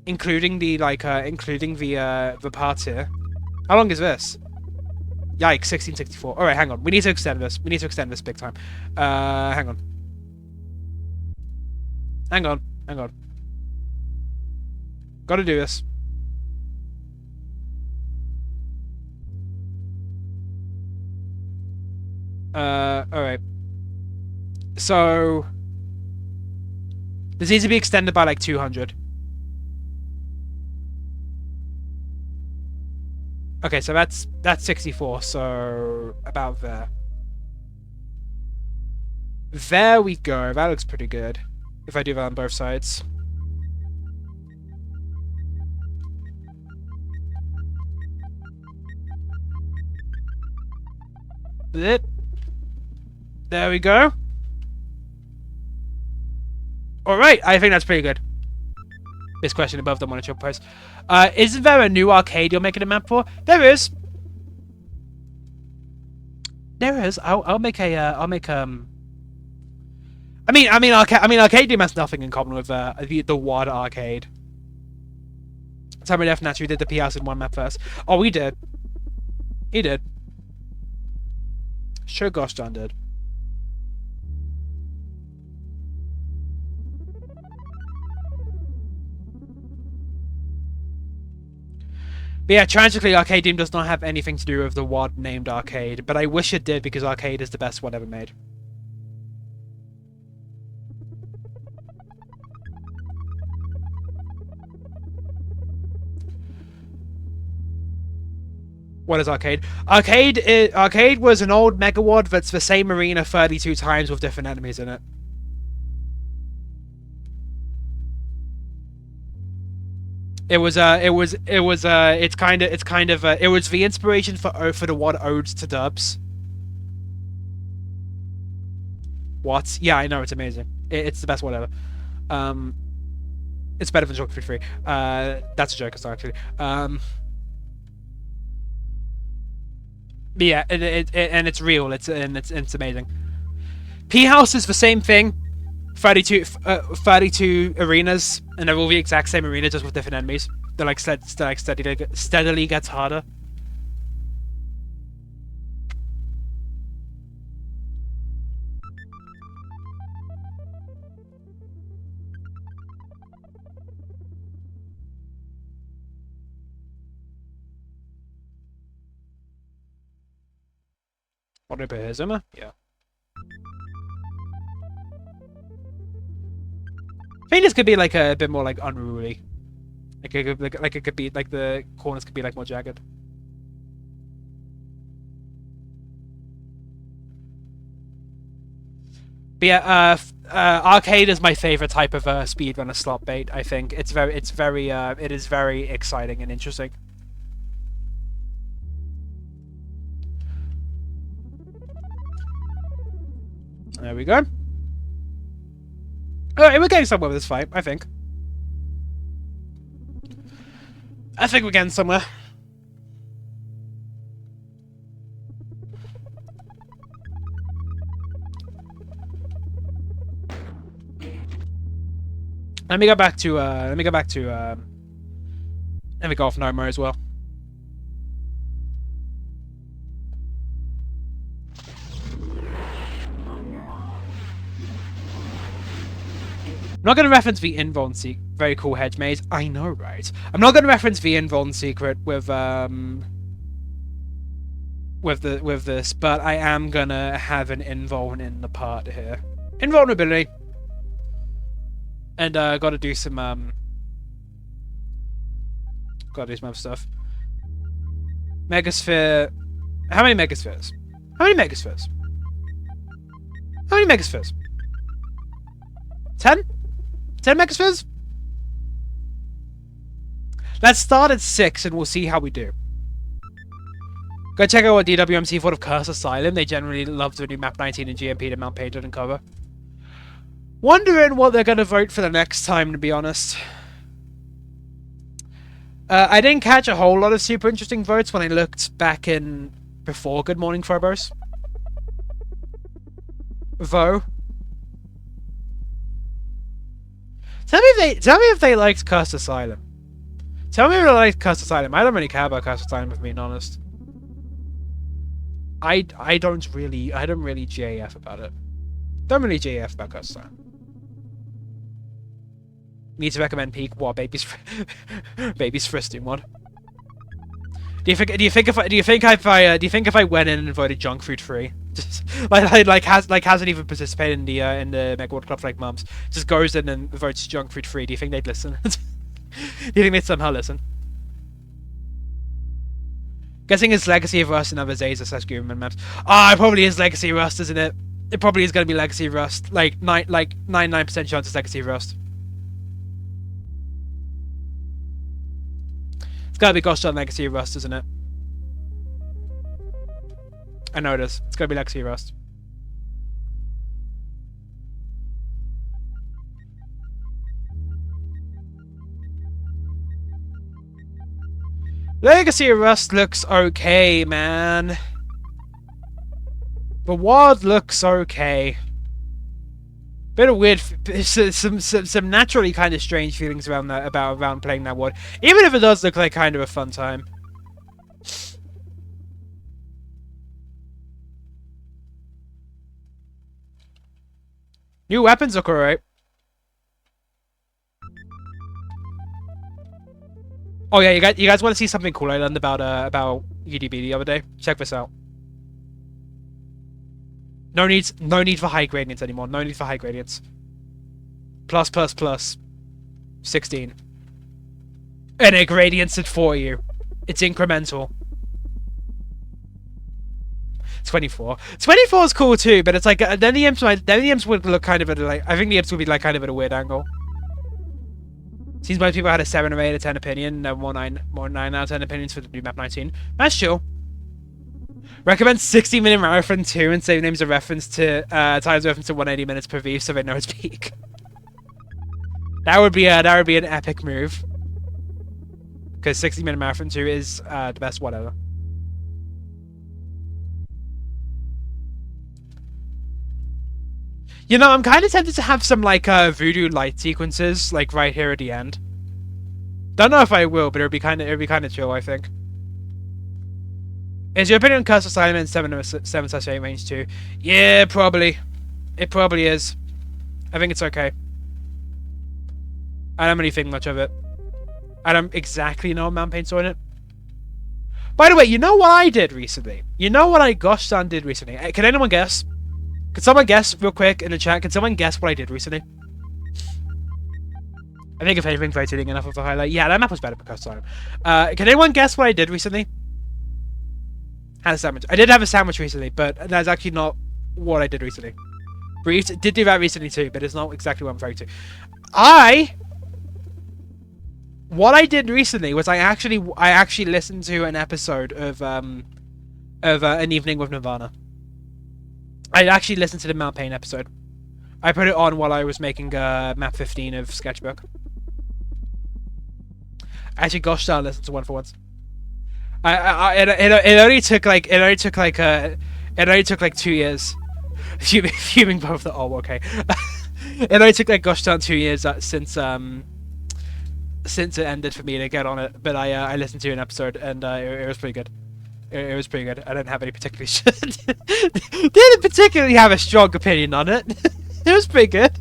Including the the parts here. How long is this? Yikes, 1664. Alright, hang on. We need to extend this. We need to extend this big time. Hang on. Hang on. Gotta do this. Alright. So this needs to be extended by like 200. Okay, so that's 64, so about there. There we go. That looks pretty good. If I do that on both sides. There we go. Alright, I think that's pretty good. This question above the monitor post. Isn't there a new arcade you're making a map for? There is. There is. I'll make Arcade Doom has nothing in common with the WAD arcade. Summer Death naturally did the PS in one map first. Oh, we did. He did. Sure, gosh darn did. But yeah, tragically, Arcade Doom does not have anything to do with the WAD named Arcade, but I wish it did because Arcade is the best one ever made. What is Arcade? Arcade was an old Mega WAD that's the same arena 32 times with different enemies in it. It was the inspiration for the one ode to dubs. What? Yeah, I know, it's amazing. It's the best one ever. It's better than Joker 3. That's a joke, actually. But yeah, and it's real. It's amazing. P House is the same thing. 32 arenas, and they're all the exact same arena, just with different enemies. They're like steadily gets harder. What do I put here, Zuma? Yeah. I think this could be like a bit more like unruly. Like it could be like the corners could be like more jagged. But yeah, arcade is my favorite type of speedrunner slot bait. I think it is very exciting and interesting. There we go. Alright, we're getting somewhere with this fight, I think. I think we're getting somewhere. Let me go off Nomar as well. I'm not going to reference the Invuln secret. Very cool hedge maze. I know, right? I'm not going to reference the Invuln secret with this, but I am gonna have an Invuln in the part here. Invulnerability. And gotta do some other stuff. Megasphere. How many Megaspheres? How many Megaspheres? How many Megaspheres? 10? 10 Megaspheres? Let's start at 6 and we'll see how we do. Go check out what DWMC thought of Curse Asylum. They generally love to do Map 19 and GMP to Mount Page and cover. Wondering what they're going to vote for the next time, to be honest. I didn't catch a whole lot of super interesting votes when I looked back in before Good Morning Phobos. Tell me if they liked Cursed Asylum. Tell me if they liked Cursed Asylum. I don't really care about Cursed Asylum, if being honest. I don't really JAF about it. Don't really JAF about Cursed Asylum. Need to recommend Peak. What, Baby's Fristing one? Do you think if I went in and voted junk food free, just hasn't even participated in the Mega World Club for like months, just goes in and votes junk food free? Do you think they'd listen? Do you think they'd somehow listen? Guessing it's Legacy of Rust and other Zaza / Gooberman maps. Ah, it probably is Legacy of Rust, isn't it? It probably is going to be Legacy of Rust. Like 99% chance it's Legacy of Rust. It's gotta be Ghost Shot Legacy of Rust, isn't it? I know it is. It's gotta be Legacy of Rust. Legacy of Rust looks okay, man. The WoD looks okay. Bit of weird, some naturally kind of strange feelings around that around playing that WoD. Even if it does look like kind of a fun time. New weapons look alright. Oh yeah, you guys want to see something cool I learned about UDB the other day? Check this out. No need for high gradients anymore. No need for high gradients. Plus. 16. And it gradients it for you. It's incremental. 24. 24 is cool too, but it's like then the imps would look kind of at like, I think the imps would be like kind of at a weird angle. Seems most people had a 7 or 8 out of 10 opinion, no more 9 out of 10 opinions for the new map 19. That's chill. Recommend 60-minute marathon 2 and save names a reference to times reference to 180 minutes per view so they know it's peak. That would be an epic move. Because 60-minute marathon 2 is the best one ever. You know, I'm kind of tempted to have some, like, voodoo light sequences, like, right here at the end. Don't know if I will, but it'd be kind of chill, I think. Is your opinion on Curse of Silent in 7/8 range 2? Yeah, probably. It probably is. I think it's okay. I don't really think much of it. I don't exactly know what man paints on it. By the way, you know what I did recently? You know what I gosh darn did recently? Can anyone guess? Can someone guess real quick in the chat? Can someone guess what I did recently? I think if anything, very tuning enough of a highlight. Yeah, that map was better because time. Can anyone guess what I did recently? Had a sandwich. I did have a sandwich recently, but that's actually not what I did recently. Briefed did do that recently too, but it's not exactly what I'm referring to. What I did recently was I actually listened to an episode of An Evening with Nirvana. I actually listened to the Mount Payne episode. I put it on while I was making map 15 of Sketchbook. Actually, gosh darn, listened to one for once. It only took like 2 years. Fuming both the okay. It only took like gosh darn 2 years since it ended for me to get on it. But I listened to an episode and it was pretty good. It was pretty good. I didn't have any particularly didn't particularly have a strong opinion on it. It was pretty good.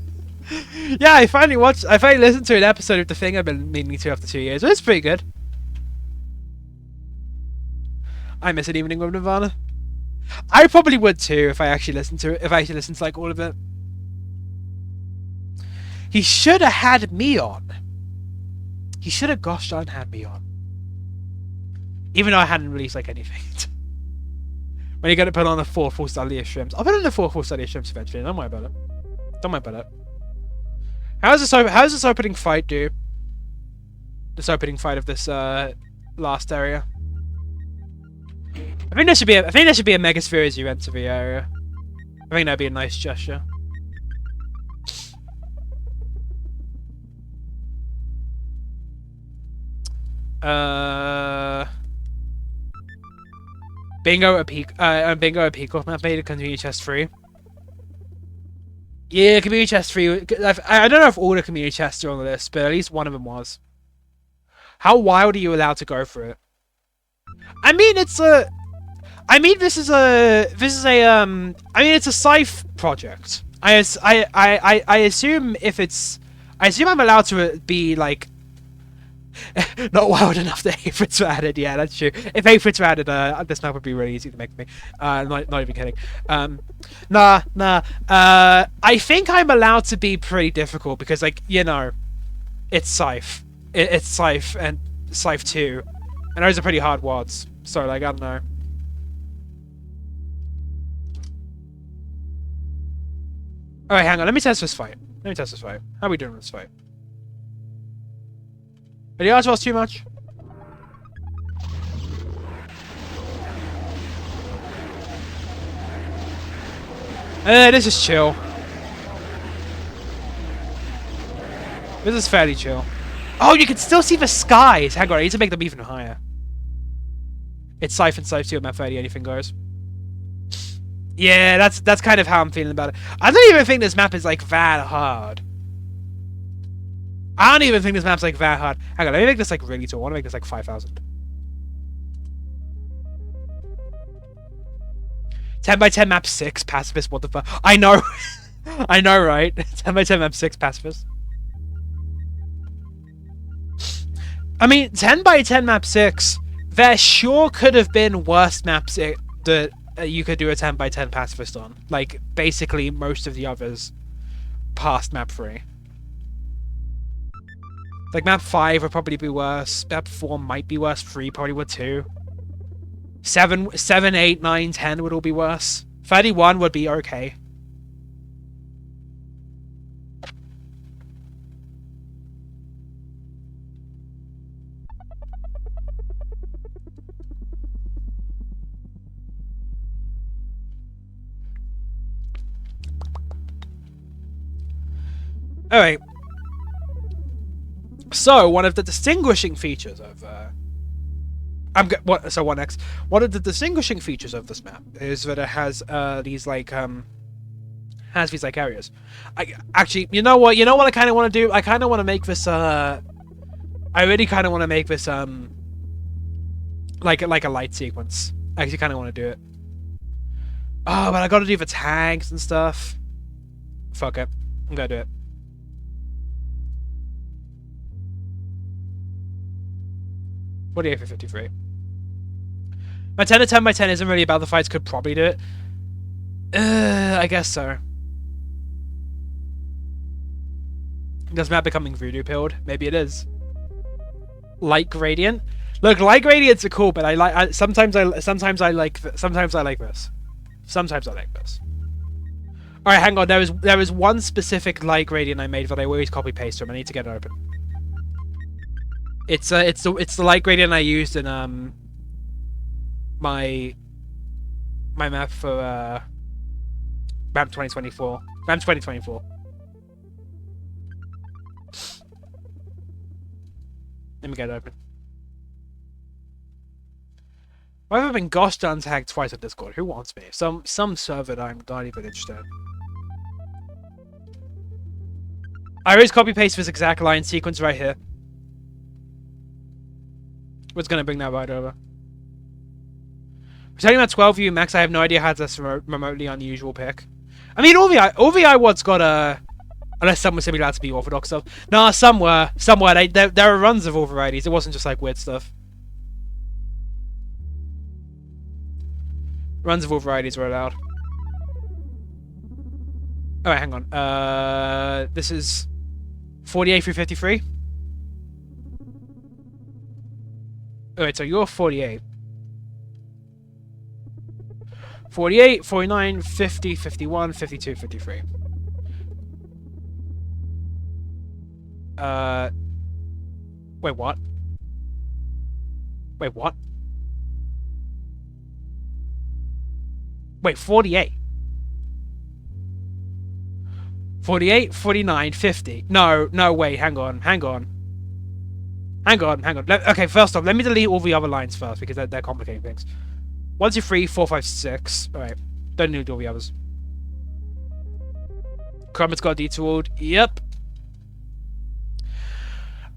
Yeah, I finally listened to an episode of The Thing I've been meaning to after 2 years. It was pretty good. I miss An Evening with Nirvana. I probably would too if I actually listened to it. If I actually listened to like all of it. He should have had me on. He should have gosh darn had me on. Even though I hadn't released like anything. When you're gonna put on a full study of shrimps. I'll put on a full study of shrimps eventually. Don't worry about it. Don't worry about it. How's this opening fight do? This opening fight of this last area. I think there should be a Megasphere as you enter the area. I think that'd be a nice gesture. Bingo at peak. Bingo at Peacock map made a community chest free. Yeah, community chest free. I don't know if all the community chests are on the list, but at least one of them was. How wild are you allowed to go for it? I mean, it's a. I mean, it's a Scythe project. I assume if it's. I assume I'm allowed to be like. Not wild enough that aphids were added. Yeah, that's true. If aphids were added, this map would be really easy to make for me. Not even kidding. Nah. I think I'm allowed to be pretty difficult because, like, you know, it's Scythe. It's Scythe and Scythe 2, and those are pretty hard wads. So, like, I don't know. All right, hang on. Let me test this fight. How are we doing with this fight? Are the odds rolls too much? This is chill. This is fairly chill. Oh, you can still see the skies! Hang on, I need to make them even higher. It's Scythe and Scythe 2 at map 30, anything goes. Yeah, that's kind of how I'm feeling about it. I don't even think this map is like that hard. I don't even think this map's like that hard. Hang on, let me make this like really tall. I want to make this like 5,000. 10 by 10 map 6 pacifist. What the fuck? I know, I know, right? 10 by 10 map 6 pacifist. I mean, 10 by 10 map 6. There sure could have been worse maps that you could do a 10 by 10 pacifist on. Like basically most of the others past map 3. Like, map 5 would probably be worse. Map 4 might be worse. 3 probably would too. 7, 8, 9, 10 would all be worse. 31 would be okay. Alright. So, one of the distinguishing features of, what next? One of the distinguishing features of this map is that it has, these, like, areas. Actually, you know what I kind of want to do? I kind of want to make this, I really kind of want to make this, like a light sequence. I actually kind of want to do it. Oh, but I gotta do the tags and stuff. Fuck it. I'm gonna do it. What do you have for 53? My 10 to 10 by 10 isn't really about the fights. Could probably do it. I guess so. Does map becoming voodoo pilled? Maybe it is. Light gradient. Look, light gradients are cool, but sometimes I like this. Sometimes I like this. All right, hang on. There was one specific light gradient I made that I always copy paste from. I need to get it open. It's the light gradient I used in my map for map 2024. Map 2024. Let me get it open. Why have I been gosh darn tagged twice on Discord? Who wants me? Some server that I'm not even interested in. I always copy paste this exact line sequence right here. What's gonna bring that right over? Pretending that 12U max, I have no idea how that's a remotely unusual pick. I mean, OVI what's got a... Unless some were simply allowed to be orthodox stuff. Nah, some were. There are runs of all varieties. It wasn't just like weird stuff. Runs of all varieties were allowed. Alright, hang on. This is 48 through 53. Alright, so you're 48. 48, 49, 50, 51, 52, 53. Wait, what? Wait, what? Wait, 48. 48, 49, 50. No, wait, hang on. Okay, first off, let me delete all the other lines first, because they're complicating things. 1, 2, 3, 4, 5, 6. Alright, don't need all the others. Chroma's got detooled. Yep.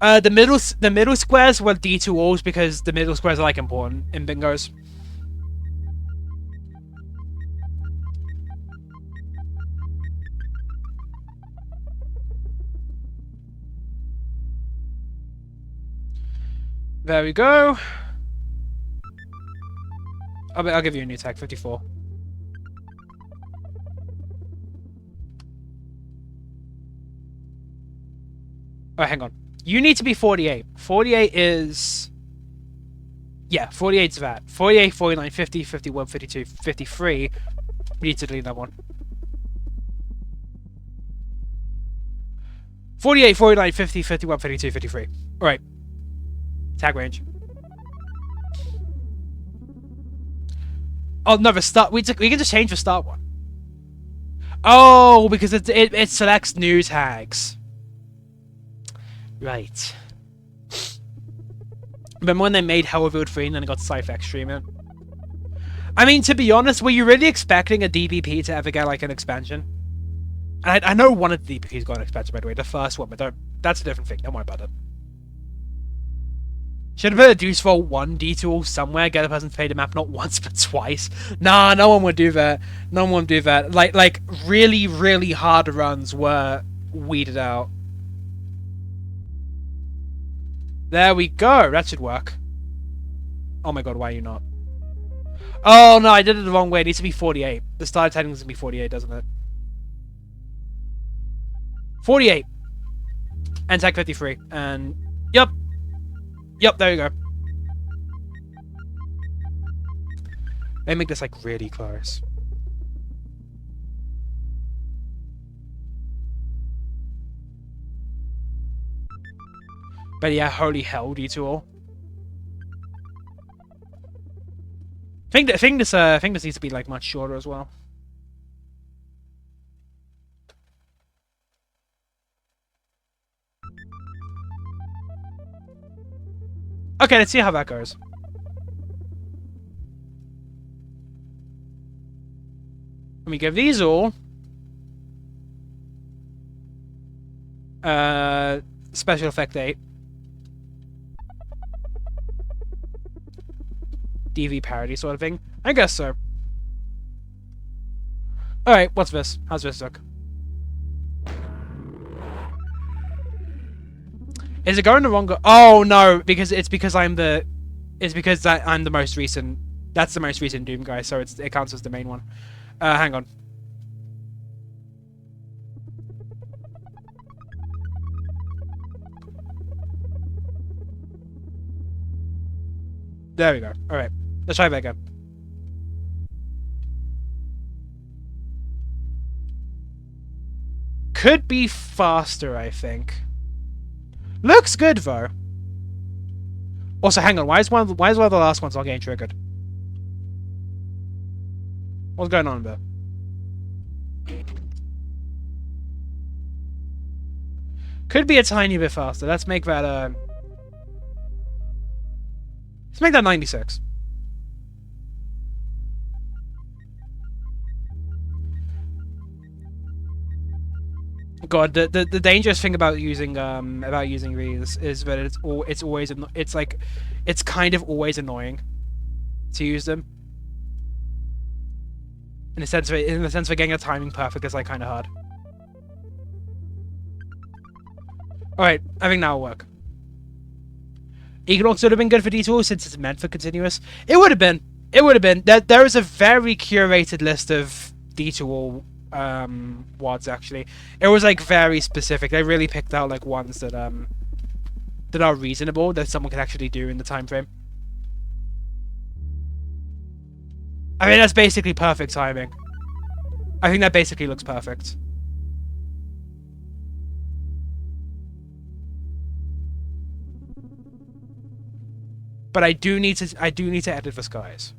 The middle squares were D2Os because the middle squares are like important in bingos. There we go. I'll give you a new tag, 54. Oh, hang on. You need to be 48. 48 is... Yeah, 48's that. 48, 49, 50, 51, 52, 53. We need to delete that one. 48, 49, 50, 51, 52, 53. Alright. Tag range. Oh, no, the start... We can just change the start one. Oh, because it selects new tags. Right. Remember when they made Hellfield 3 and then it got Cypher Extreme in? I mean, to be honest, were you really expecting a DPP to ever get, like, an expansion? And I know one of the DPPs got an expansion, by the way. The first one, but that's a different thing. Don't worry about it. Should have put a Deuce Vault 1 detool somewhere, get a person to pay the map not once, but twice. Nah, no one would do that. No one would do that. Like, really, really hard runs were weeded out. There we go. That should work. Oh my god, why are you not? Oh no, I did it the wrong way. It needs to be 48. The start timing needs to be 48, doesn't it? 48. And tag 53. And... Yep. Yep, there you go. Let me make this, like, really close. But yeah, holy hell, detool. I think this needs to be, like, much shorter as well. Okay, let's see how that goes. Let me give these all special effect 8. DV parody sort of thing. I guess so. Alright, what's this? How's this look? Is it going the wrong Oh no, because I'm the most recent. That's the most recent Doom guy, so it counts as the main one. Hang on. There we go. Alright. Let's try that again. Could be faster, I think. Looks good though. Also, hang on. Why is one of the last ones not getting triggered? What's going on there? Could be a tiny bit faster. Let's make that 96. God, the dangerous thing about using these is that it's kind of always annoying to use them. In the sense of getting the timing perfect is like kind of hard. All right, I think that'll work. Equinox would have been good for detours since it's meant for continuous. It would have been. It would have been. There is a very curated list of detour WODs actually. It was like very specific. They really picked out like ones that are reasonable that someone can actually do in the time frame. I mean, that's basically perfect timing. I think that basically looks perfect. But I do need to edit the skies.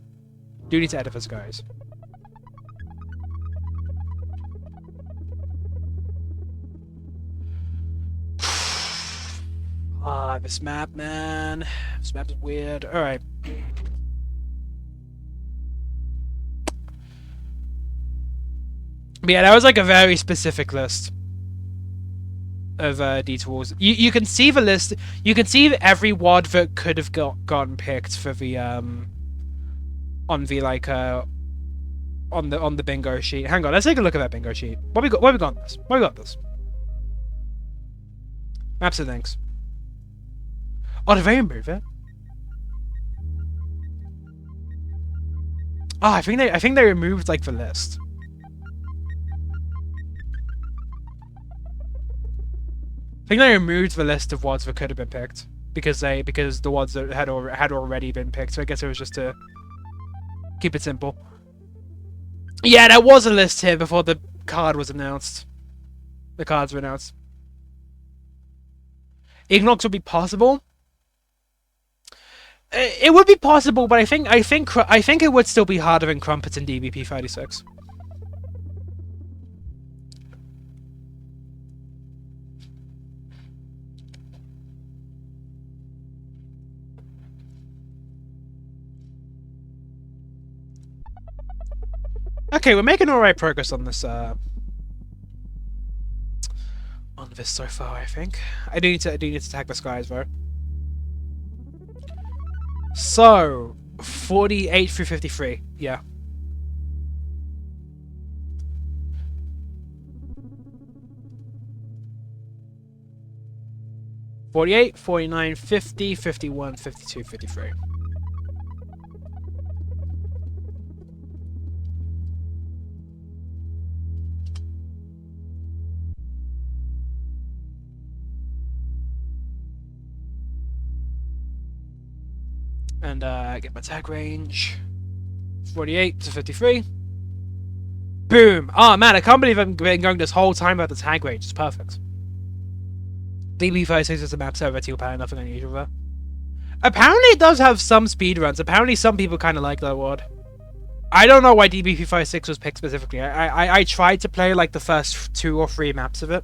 Ah, this map, man. This map is weird. Alright. But yeah, that was like a very specific list of detours. You can see the list. You can see every WOD that could have gotten picked for the on the bingo sheet. Hang on, let's take a look at that bingo sheet. What we got on this? What we got this? Maps and things. Oh, did they remove it? Oh, I think they removed like the list. I think they removed the list of WODs that could have been picked because the WODs that had already been picked. So I guess it was just to keep it simple. Yeah, there was a list here before the card was announced. The cards were announced. Equinox would be possible. It would be possible, but I think it would still be harder than Crumpets and DBP 36. Okay, we're making alright progress on this so far, I think. I do need to tag the skies though. So 48 through 53, yeah. $48, $49, $50, $51, $52, $53. And get my tag range. 48 to 53. Boom! Oh man, I can't believe I've been going this whole time about the tag range. It's perfect. DB36 is a map server, apparently nothing unusual there. Apparently it does have some speedruns. Apparently some people kind of like that word. I don't know why DB56 was picked specifically. I tried to play like the first 2 or 3 maps of it.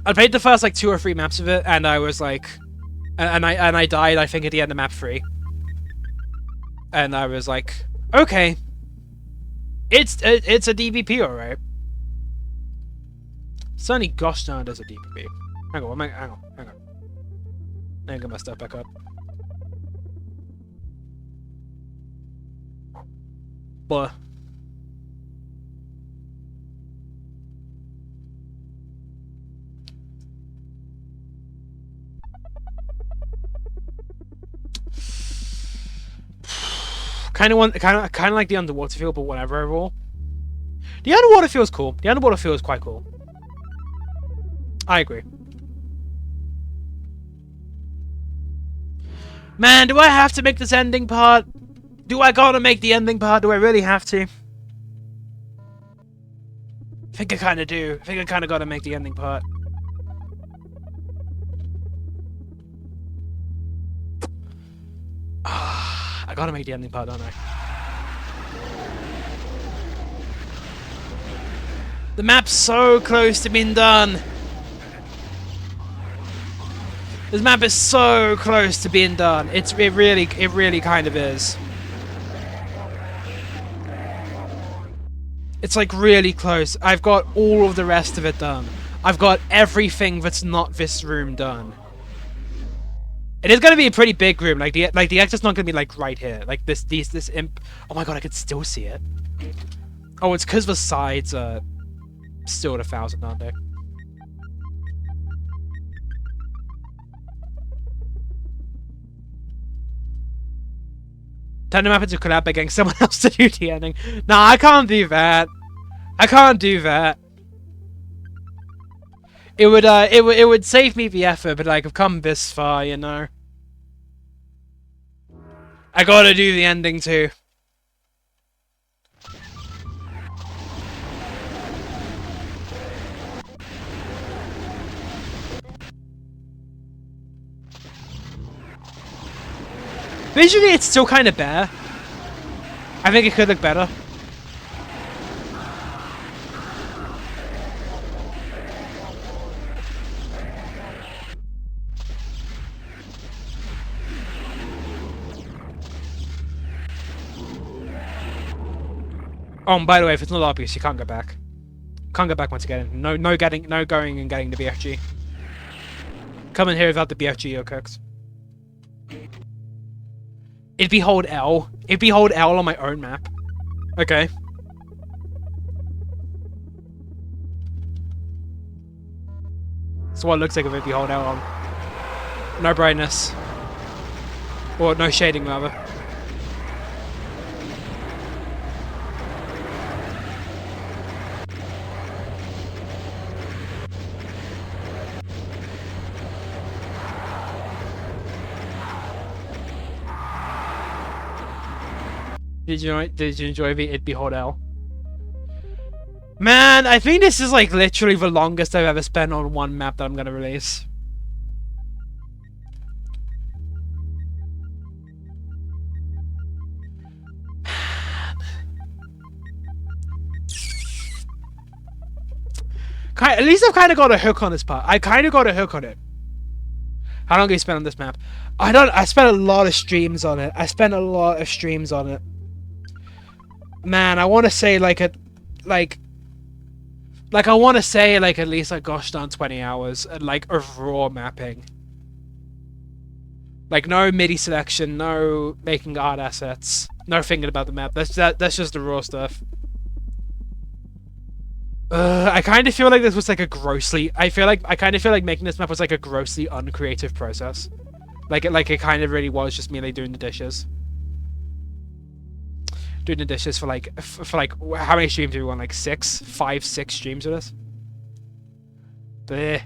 I played the first like 2 or 3 maps of it, and I was like, And I died, I think, at the end of map 3. And I was like, okay. It's a DVP, alright. Certainly gosh darn is a DVP. Hang on. Hang on. Let me get my stuff back up. Blah. Kind of like the underwater feel, but whatever overall. The underwater feels cool. The underwater feel is quite cool. I agree. Man, do I have to make this ending part? Do I gotta make the ending part? Do I really have to? I think I kind of do. I think I kind of gotta make the ending part. I gotta make the ending part, don't I? The map's so close to being done. This map is so close to being done. It really kind of is. It's like really close. I've got all of the rest of it done. I've got everything that's not this room done. It is going to be a pretty big room. Like the exit's not going to be like right here. Like this imp. Oh my god, I can still see it. Oh, it's because the sides are still at 1,000, aren't they? Turn the map into a collab by getting someone else to do the ending. Nah, I can't do that. I can't do that. It would save me the effort, but like I've come this far, you know. I gotta do the ending too. Visually, it's still kind of bare. I think it could look better. Oh, and by the way, if it's not obvious, you can't go back. Can't go back once again. No going and getting the BFG. Come in here without the BFG, you're cooked. It'd be hold L. It'd be hold L on my own map. Okay. So what it looks like if it'd be hold L on. No brightness. Or no shading, rather. Did you enjoy the It'd Be Hot L? Man, I think this is like literally the longest I've ever spent on one map that I'm gonna release. At least I've kind of got a hook on this part. I kind of got a hook on it. How long have you spent on this map? I spent a lot of streams on it. Man, I want to say like I want to say like at least like gosh darn 20 hours like of raw mapping. Like no MIDI selection, no making art assets, no thinking about the map. That's just the raw stuff. I kind of feel like this was like a grossly. I kind of feel like making this map was like a grossly uncreative process. Like it kind of really was just merely doing the dishes. Doing the dishes for like how many streams do we want? Like 5, 6 streams of this. Bleh.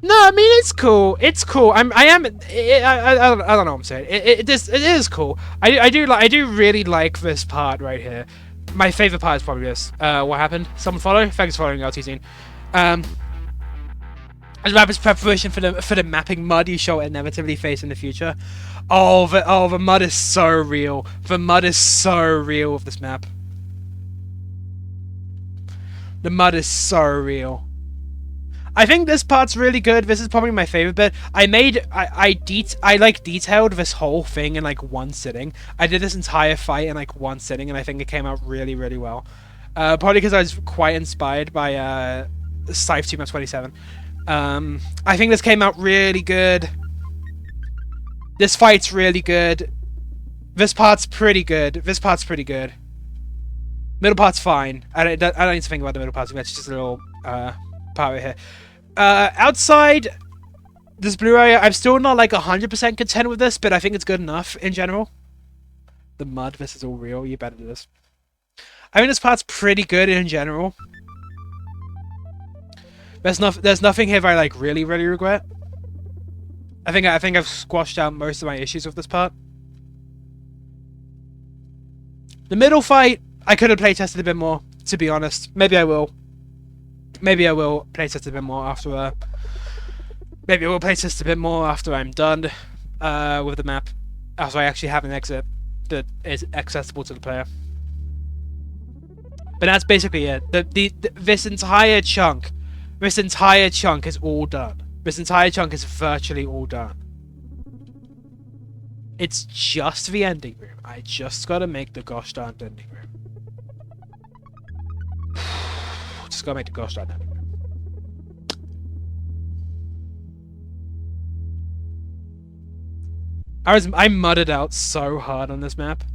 No, I mean it's cool. It's cool. I don't know what I'm saying. It is cool. I do really like this part right here. My favorite part is probably this. What happened? Someone follow? Thanks for following LT Scene. As Rapper's preparation for the mapping mud you shall inevitably face in the future. Oh, the mud is so real. The mud is so real with this map. The mud is so real. I think this part's really good. This is probably my favorite bit. I like detailed this whole thing in like one sitting. I did this entire fight in like one sitting, and I think it came out really, really well. Probably because I was quite inspired by Scythe 2 Map 27. I think this came out really good. This fight's really good. This part's pretty good. This part's pretty good. Middle part's fine. I don't need to think about the middle part. That's just a little part right here. Outside this blue area, I'm still not like 100% content with this, but I think it's good enough in general. The mud, this is all real. You better do this. I think this part's pretty good in general. There's nothing here that I like really, really regret. I think I've squashed out most of my issues with this part. The middle fight, I could have playtested a bit more, to be honest. Maybe I will. Maybe I will playtest a bit more after. Maybe I will playtest a bit more after I'm done with the map. After I actually have an exit that is accessible to the player. But that's basically it. This entire chunk is all done. This entire chunk is virtually all done. It's just the ending room. I just gotta make the gosh darn ending room. Just gotta make the gosh darn ending room. I mudded out so hard on this map.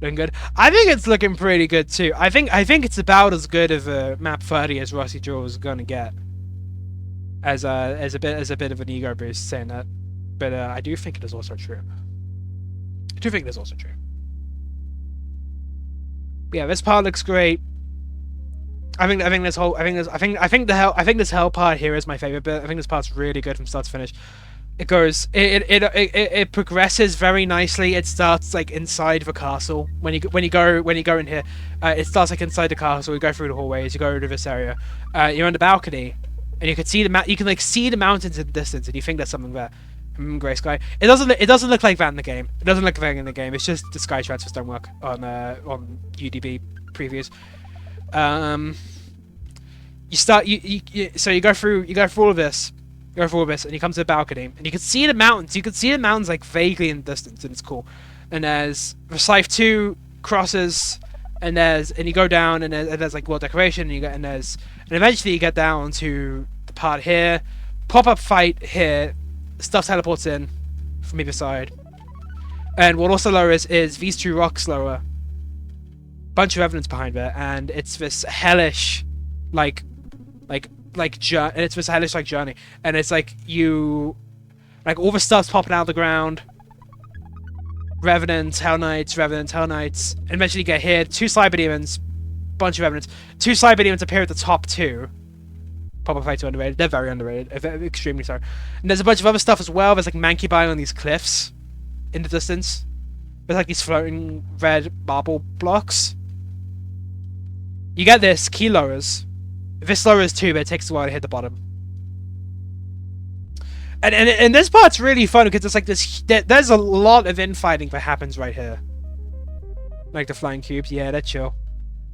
Looking good. I think it's looking pretty good too. I think it's about as good of a map 30 as Rusty Jewel is gonna get. As a bit of an ego boost saying that, but I do think it is also true. But yeah, this part looks great. I think this hell part here is my favorite bit. I think this part's really good from start to finish. It progresses very nicely. It starts like inside the castle. When you go in here, it starts like inside the castle. You go through the hallways. You go to this area. You're on the balcony. And you can see see the mountains in the distance, and you think there's something there. Grey sky. It doesn't look like that in the game. It doesn't look like that in the game. It's just the sky transfers don't work on UDB previews. So you go through all of this. And you come to the balcony, and you can see the mountains. You can see the mountains like vaguely in the distance, and it's cool. And there's Scythe 2 crosses, and you go down, and there's like world decoration, and eventually you get down to the part here, pop-up fight here, stuff teleports in from either side. And what also lowers is these two rocks lower. Bunch of evidence behind there, and it's this hellish, it's this hellish journey, and it's like all the stuff's popping out of the ground. Revenants, Hell Knights, and eventually you get here, 2 Cyber Demons, bunch of evidence. 2 Cyber Demons appear at the top 2. Pop-up fights are underrated. They're very underrated. Extremely so. And there's a bunch of other stuff as well. There's like Mancubi on these cliffs in the distance. There's like these floating red marble blocks. You get this, key lowers. This lowers too, but it takes a while to hit the bottom. And this part's really fun because it's like there's a lot of infighting that happens right here. Like the flying cubes, yeah, they're chill.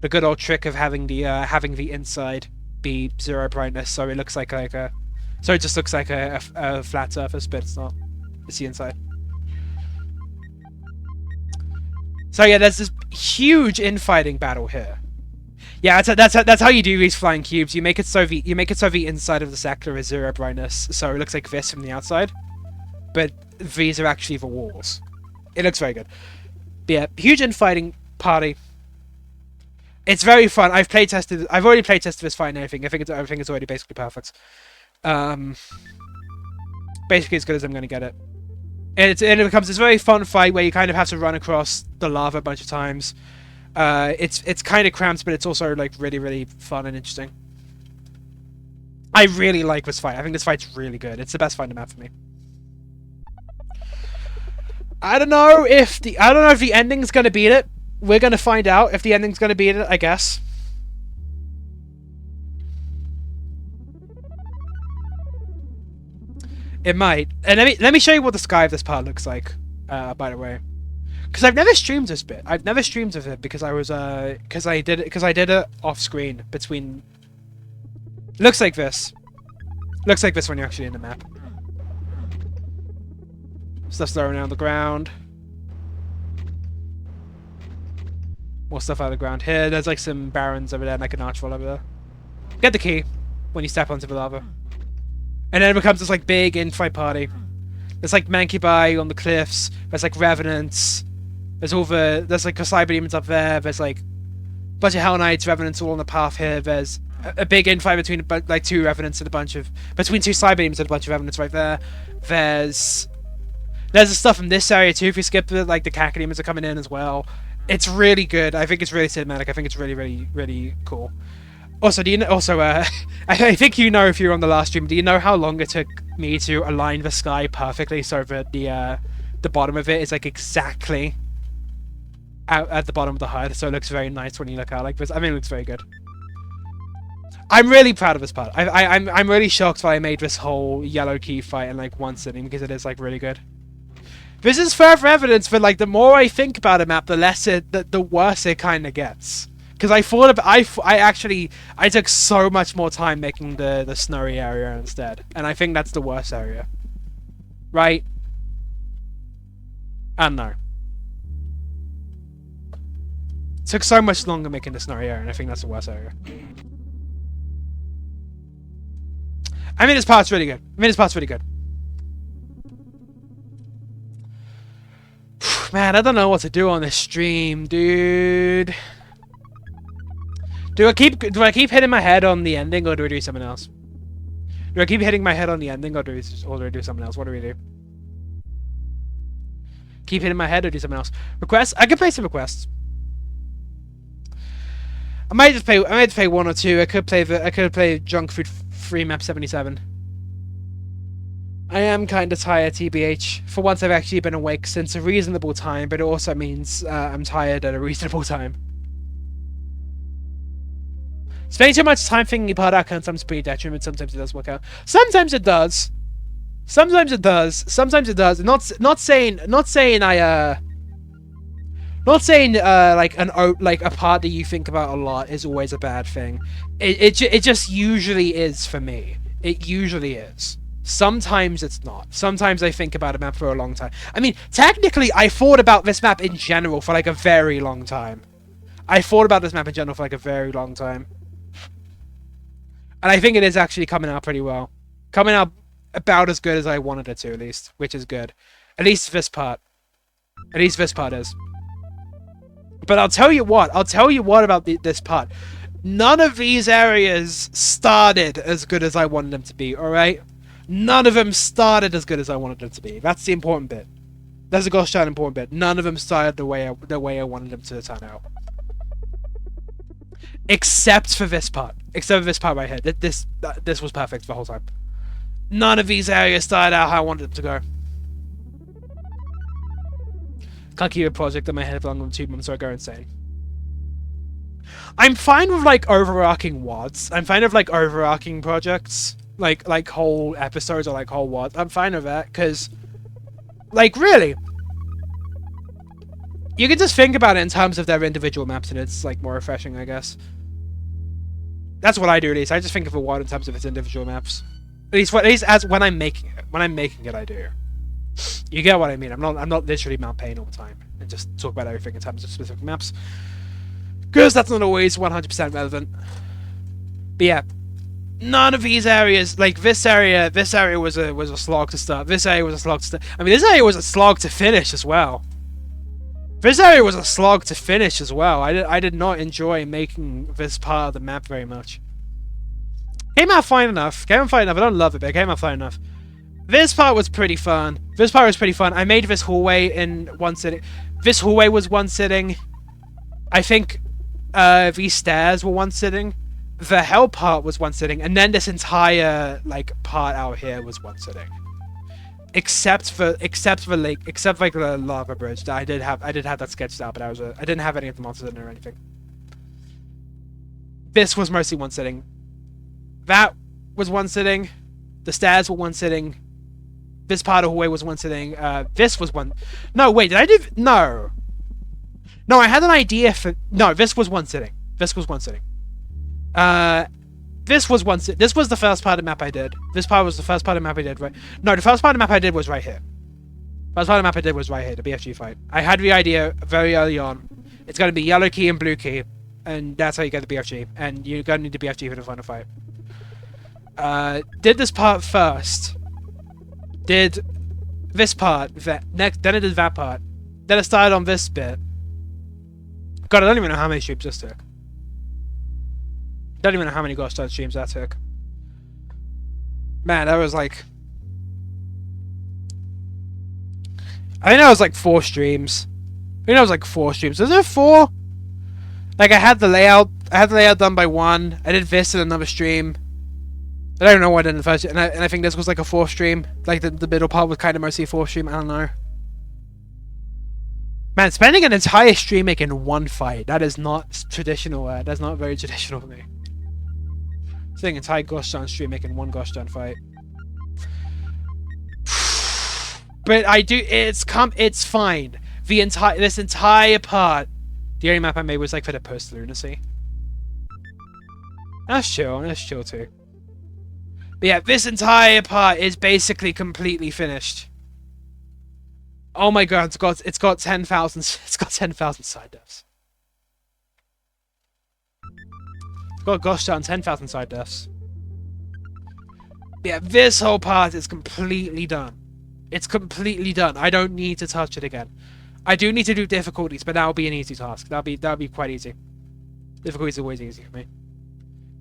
The good old trick of having the inside be 0 brightness, so it looks like a, so it just looks like a flat surface, but it's not. It's the inside. So yeah, there's this huge infighting battle here. Yeah, that's how you do these flying cubes. You make it so the inside of the sector is 0 brightness, so it looks like this from the outside, but these are actually the walls. It looks very good. But yeah, huge infighting party. It's very fun. I've already playtested this fight and everything. Everything is already basically perfect. Basically as good as I'm gonna get it. And it becomes this very fun fight where you kind of have to run across the lava a bunch of times. It's kind of cramped, but it's also like really, really fun and interesting. I really like this fight. I think this fight's really good. It's the best fight in the map for me. I don't know if the ending's gonna beat it. We're gonna find out if the ending's gonna beat it, I guess. It might. And let me show you what the sky of this part looks like. By the way. Because I've never streamed this bit. I've never streamed of it because I was because I did it off screen between Looks like this. Looks like this when you're actually in the map. Stuff's thrown around the ground. More stuff out of the ground here. There's like some barrens over there and like an archwall over there. Get the key when you step onto the lava. And then it becomes this like big in-fight party. There's like Mancubi on the cliffs. There's like Revenants. There's like Cyber Demons up there. There's like a bunch of Hell Knights, Revenants all on the path here. There's a big in-fight between like 2 Revenants and a bunch of... Between 2 Cyber Demons and a bunch of Revenants right there. There's the stuff in this area too. If you skip it, like the Cacodemons are coming in as well. It's really good. I think it's really cinematic. I think it's really, really, really cool. Also, do you know? Also, I think you know if you were on the last stream. Do you know how long it took me to align the sky perfectly so that the bottom of it is like exactly out at the bottom of the HUD, so it looks very nice when you look out like this. I mean, it looks very good. I'm really proud of this part. I'm really shocked that I made this whole yellow key fight in like one sitting because it is like really good. This is further evidence that like the more I think about a map, the less the worse it kind of gets. Because I thought about, I took so much more time making the snowy area instead, and I think that's the worst area, right? I don't know. It took so much longer making the snowy area, and I think that's the worst area. I mean, this part's really good. Man, I don't know what to do on this stream, dude. Do I keep hitting my head on the ending, or do I do something else? Do I keep hitting my head on the ending, or do I do something else? What do we do? Keep hitting my head, or do something else? Requests? I can play some requests. I might just play 1 or 2. I could play Junk Food Free Map 77. I am kind of tired, TBH. For once, I've actually been awake since a reasonable time, but it also means I'm tired at a reasonable time. Spending too much time thinking about that can sometimes be a detriment. Sometimes it does work out. Sometimes it does. Sometimes it does. Sometimes it does. Not saying like a part that you think about a lot is always a bad thing. It just usually is for me. It usually is. Sometimes it's not. Sometimes I think about a map for a long time. I mean, technically, I thought about this map in general for like a very long time. And I think it is actually coming out pretty well. Coming out about as good as I wanted it to, at least. Which is good. At least this part. At least this part is. But I'll tell you what about this part. None of these areas started as good as I wanted them to be, alright? None of them started as good as I wanted them to be. That's the important bit. That's the gosh darn important bit. None of them started the way I wanted them to turn out. Except for this part. Except for this part right here. This was perfect the whole time. None of these areas started out how I wanted them to go. Can't keep a project in my head for longer than 2 months or I go insane. I'm fine with like overarching WODs. I'm fine with like overarching projects. Like whole episodes or like whole WODs. I'm fine with that because, like, really, you can just think about it in terms of their individual maps and it's like more refreshing, I guess. That's what I do, at least. I just think of a WOD in terms of its individual maps. At least as when I'm making it. When I'm making it, I do. You get what I mean. I'm not literally Mount Pain all the time and just talk about everything in terms of specific maps. Because that's not always 100% relevant. But yeah. None of these areas, like this area was a slog to start. This area was a slog to start. I mean, this area was a slog to finish as well. This area was a slog to finish as well. I did not enjoy making this part of the map very much. Came out fine enough. I don't love it, but it came out fine enough. This part was pretty fun. I made this hallway in one sitting. This hallway was one sitting. I think these stairs were one sitting. The hell part was one sitting, and then this entire like part out here was one sitting. Except for like the lava bridge that I did have that sketched out, but I didn't have any of the monsters in there or anything. This was mostly one sitting. That was one sitting. The stairs were one sitting. This part of the hallway was one sitting. This was one. No, wait, did I do? No. No, I had an idea for. No, this was one sitting. This this was the first part of the map I did. This part was the first part of the map I did, right? No, the first part of the map I did was right here. First part of the map I did was right here, the BFG fight. I had the idea very early on. It's going to be yellow key and blue key, and that's how you get the BFG. And you're going to need the BFG for the final fight. Did this part first. Did this part next. Then I did that part. Then I started on this bit. God, I don't even know how many streams this took. Don't even know how many Ghost Town streams that took. Man, that was like... I think that was like 4 streams. I think that was like 4 streams. Was there 4? Like, I had the layout done by 1. I did this in another stream. I don't know what I did in the first, and I think this was like a 4th stream. Like, the middle part was kind of mostly a 4th stream. I don't know. Man, spending an entire stream making 1 fight. That is not traditional. That's not very traditional for me. Spending an entire Ghost Town stream making 1 Ghost Town fight. But I do. It's fine. This entire part, the only map I made was like for the post lunacy. That's chill. That's chill too. But yeah, this entire part is basically completely finished. Oh my god, it's got 10,000. It's got 10,000 side deaths. It's got Ghost Town 10,000 side deaths. Yeah, this whole part is completely done. It's completely done. I don't need to touch it again. I do need to do difficulties, but that'll be an easy task. That'll be quite easy. Difficulties are always easy for me.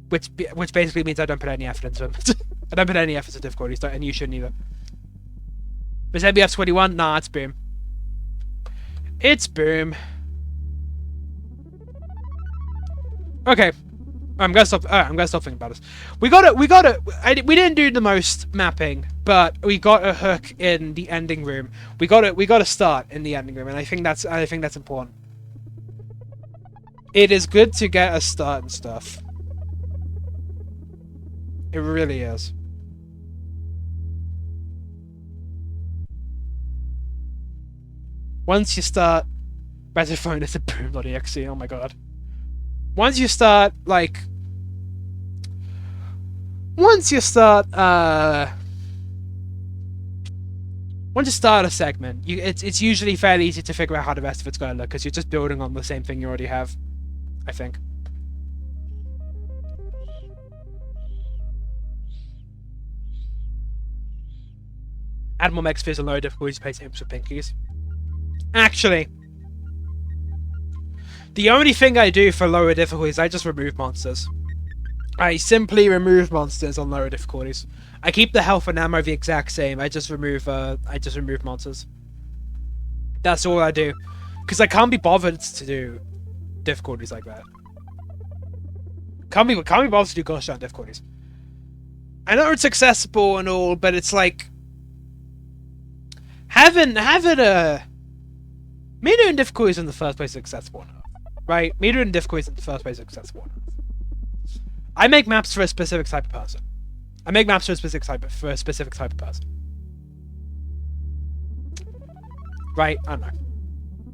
Which basically means I don't put any effort into them. I don't put any effort into difficulties, and you shouldn't either. But MBF 21? Nah, it's boom. It's boom. Okay. I'm gonna stop thinking about this. We didn't do the most mapping, but we got a hook in the ending room. We got a start in the ending room, and I think that's important. It is good to get a start and stuff. It really is. Once you start Retrophone is a boom.exe, oh my god. Once you start a segment, it's usually fairly easy to figure out how the rest of it's going to look, because you're just building on the same thing you already have, I think. Add more mega spheres and lower difficulties, place imps with pinkies. Actually, the only thing I do for lower difficulties, I just remove monsters. I simply remove monsters on lower difficulties. I keep the health and ammo the exact same. I just remove monsters. That's all I do, because I can't be bothered to do difficulties like that. Can't be bothered to do Ghost Town difficulties. I know it's accessible and all, but it's like having me doing difficulties in the first place is accessible enough, right? Me doing difficulties in the first place is accessible enough. I make maps for a specific type of person. I make maps for a specific type of person. Right? I don't know.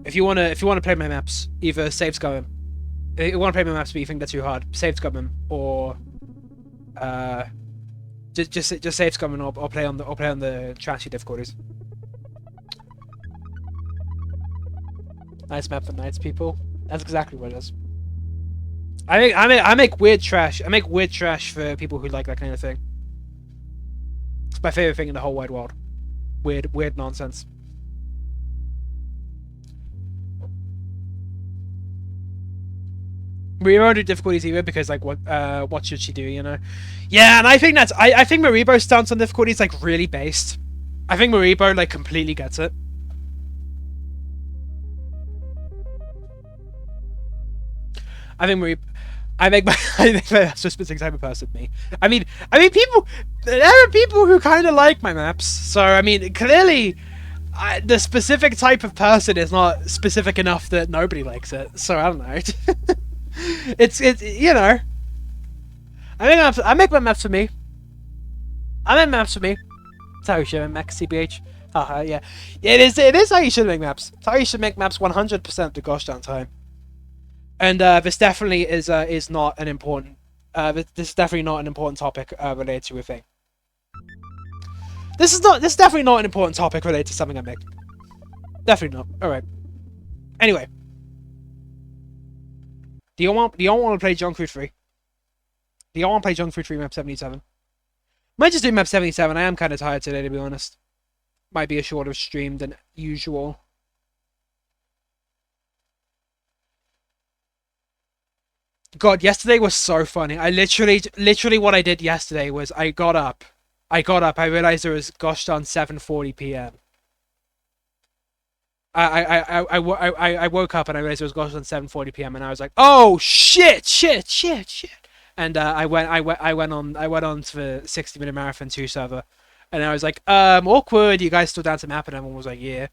If you wanna play my maps, either save scum them. If you wanna play my maps but you think they're too hard, save scum them, or just save scum them, or play on the trashy difficulties. Nice map for nights, people. That's exactly what it is. I make weird trash. I make weird trash for people who like that kind of thing. It's my favorite thing in the whole wide world. Weird nonsense. We won't do difficulties either because, like, what should she do? You know? Yeah, and I think I think Maribo's stance on difficulty is like really based. I think Maribo like completely gets it. I make that's a specific type of person, me. I mean, there are people who kind of like my maps, so I mean, clearly, the specific type of person is not specific enough that nobody likes it. So I don't know. it's you know, I make my maps for me. I make maps for me. That's how you should make CBH. Yeah, it is how you should make maps. It's how you should make maps 100% the Ghost Town time. And this definitely is not an important This is definitely not an important topic related to a thing. This is definitely not an important topic related to something I make. Definitely not. All right. Anyway, do you want to play Junk Food 3? Do you want to play Junk Food 3 map 77? Might just do map 77. I am kind of tired today, to be honest. Might be a shorter stream than usual. God, yesterday was so funny. I literally what I did yesterday was I got up, I realized it was gosh darn 7:40 p.m. I woke up and I realized it was gosh darn 7:40 p.m. and I was like, oh shit. And I went on to the 60-minute marathon 2 server, and I was like, awkward. You guys still down to map? And everyone was like, yeah.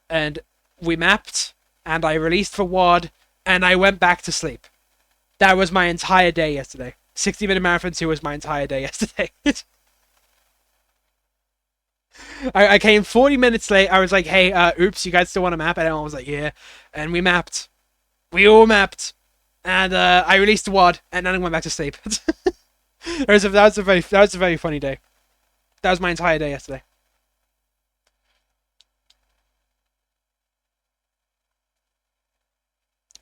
And we mapped, and I released for WAD, and I went back to sleep. That was my entire day yesterday. 60-minute marathon 2 was my entire day yesterday. I came 40 minutes late. I was like, hey, oops, you guys still want to map? And everyone was like, yeah. And we mapped. We all mapped. And I released the WAD, and then I went back to sleep. that was a very funny day. That was my entire day yesterday.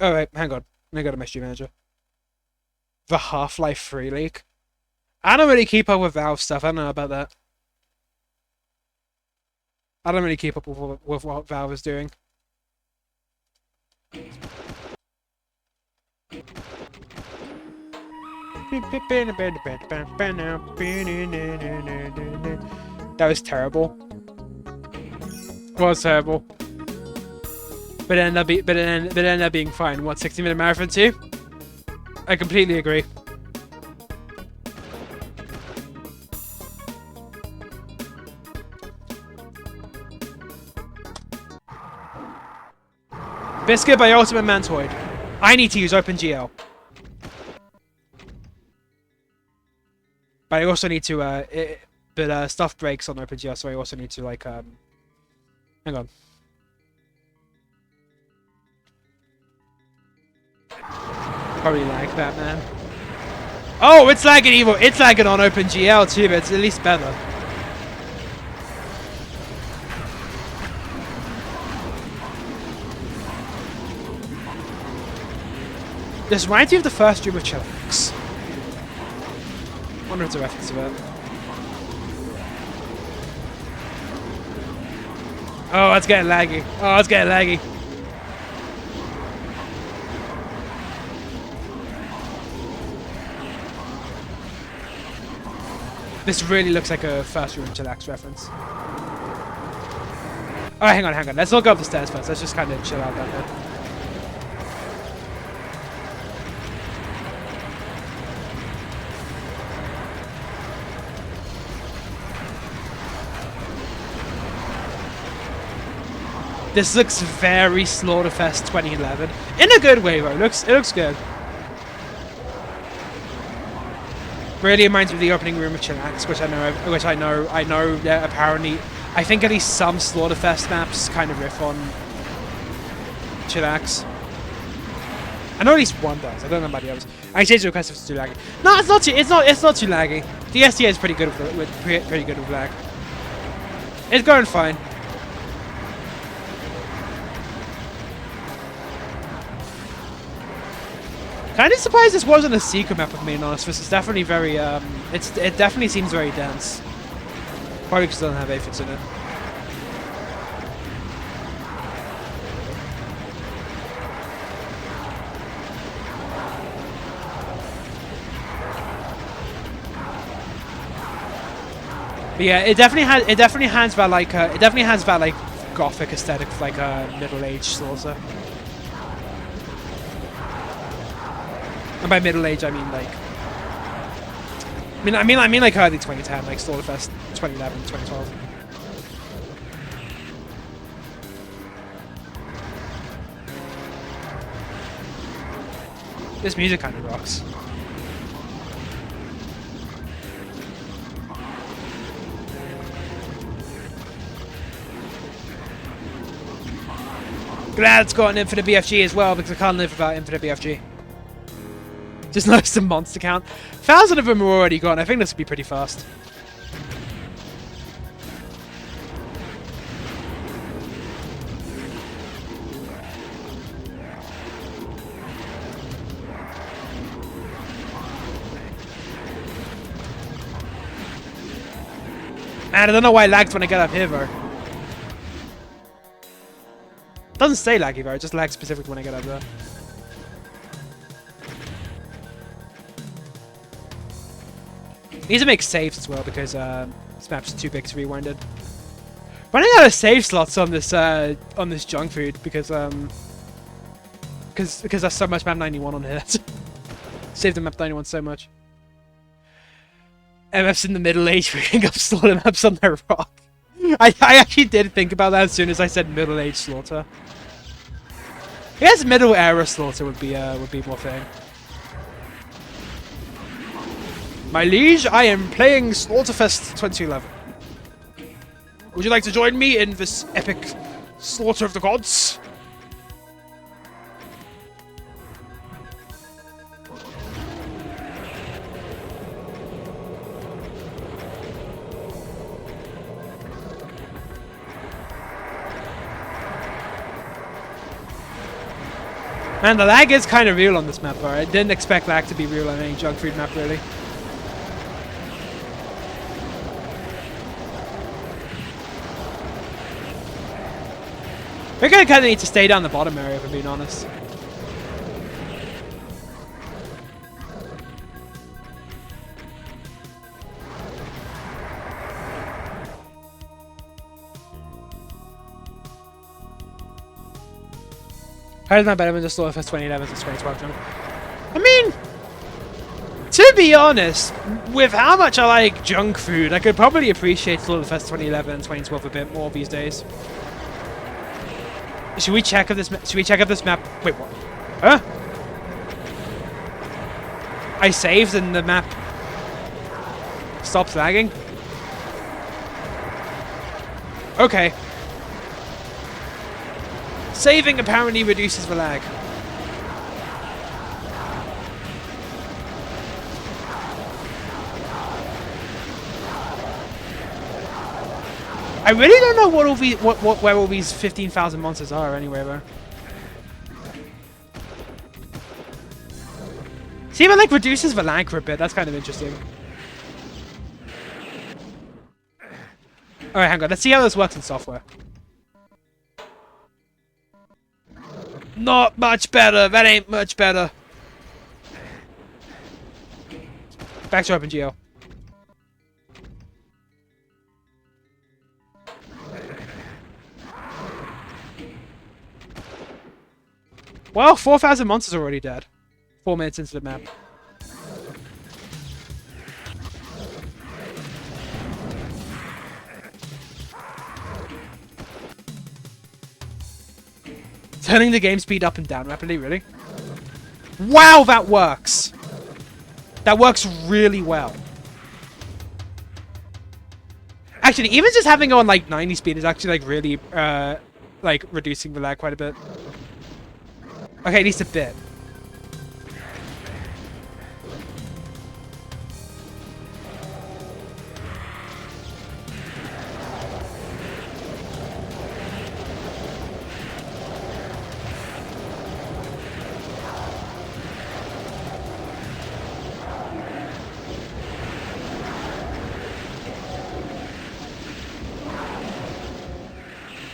Alright, hang on. Let me go to my stream manager. The Half-Life 3 leak. I don't really keep up with Valve stuff. I don't know about that. I don't really keep up with what Valve is doing. That was terrible. It was terrible. But it ended up being fine. What, 60-minute marathon 2? I completely agree. Biscuit by Ultimate Mantoid. I need to use OpenGL. But I also need to, stuff breaks on OpenGL, so I also need to, like, hang on. Probably lag that, man. Oh, it's lagging evil. It's lagging on OpenGL too, but it's at least better. This reminds me of the first stream of Chillax. I wonder if it's a reference to it. Oh, it's getting laggy. Oh, it's getting laggy. This really looks like a first room Chillax reference. Oh, hang on. Let's not go up the stairs first. Let's just kind of chill out down there. This looks very Slaughterfest 2011 in a good way, though. It looks good. Really reminds me of the opening room of Chillax, which I know that apparently, I think at least some Slaughterfest maps kind of riff on Chillax. I know at least one does. I don't know about the others. I changed the request if it's too laggy. No, it's not too laggy. The SDA is pretty good with lag. It's going fine. Kind of surprised this wasn't a secret map, if I'm being honest. This is definitely very, it definitely seems very dense. Probably because it doesn't have aphids in it. But yeah, it definitely has that like gothic aesthetic of like a middle-aged Slaughter. And by middle age, I mean like, I mean like early 2010, like Slaughterfest 2011, 2012. This music kind of rocks. Glad it's got an Infinite BFG as well, because I can't live without Infinite BFG. Just noticed the monster count. 1,000 of them are already gone. I think this will be pretty fast. Man, I don't know why it lags when I get up here, though. It doesn't stay laggy, though. It just lags specifically when I get up there. Need to make saves as well because this map's too big to be rewinded. Running out of save slots on this junk food because there's so much map 91 on here. Save the map 91 so much. MF's in the Middle Age, picking up slaughter maps on their rock. I actually did think about that as soon as I said Middle Age slaughter. I guess Middle Era slaughter would be more fitting. My liege, I am playing Slaughterfest 2011. Would you like to join me in this epic slaughter of the gods? Man, the lag is kind of real on this map, though. I didn't expect lag to be real on any junk food map, really. We're gonna kind of need to stay down the bottom area, if I'm being honest. How is my better than just Slaughterfest 2011 since 2012? I mean, to be honest, with how much I like junk food, I could probably appreciate Slaughterfest 2011 and 2012 a bit more these days. Should we check if this? Should we check if this map? Wait, what? Huh? I saved and the map stops lagging. Okay. Saving apparently reduces the lag. I really don't know what all these, where all these 15,000 monsters are anyway, though. See if it like reduces the lag for a bit. That's kind of interesting. All right, hang on. Let's see how this works in software. Not much better. That ain't much better. Back to OpenGL. Well, 4,000 monsters are already dead. 4 minutes into the map. Turning the game speed up and down rapidly, really? Wow, that works! That works really well. Actually, even just having it on like 90 speed is actually like really like reducing the lag quite a bit. Okay, at least a bit.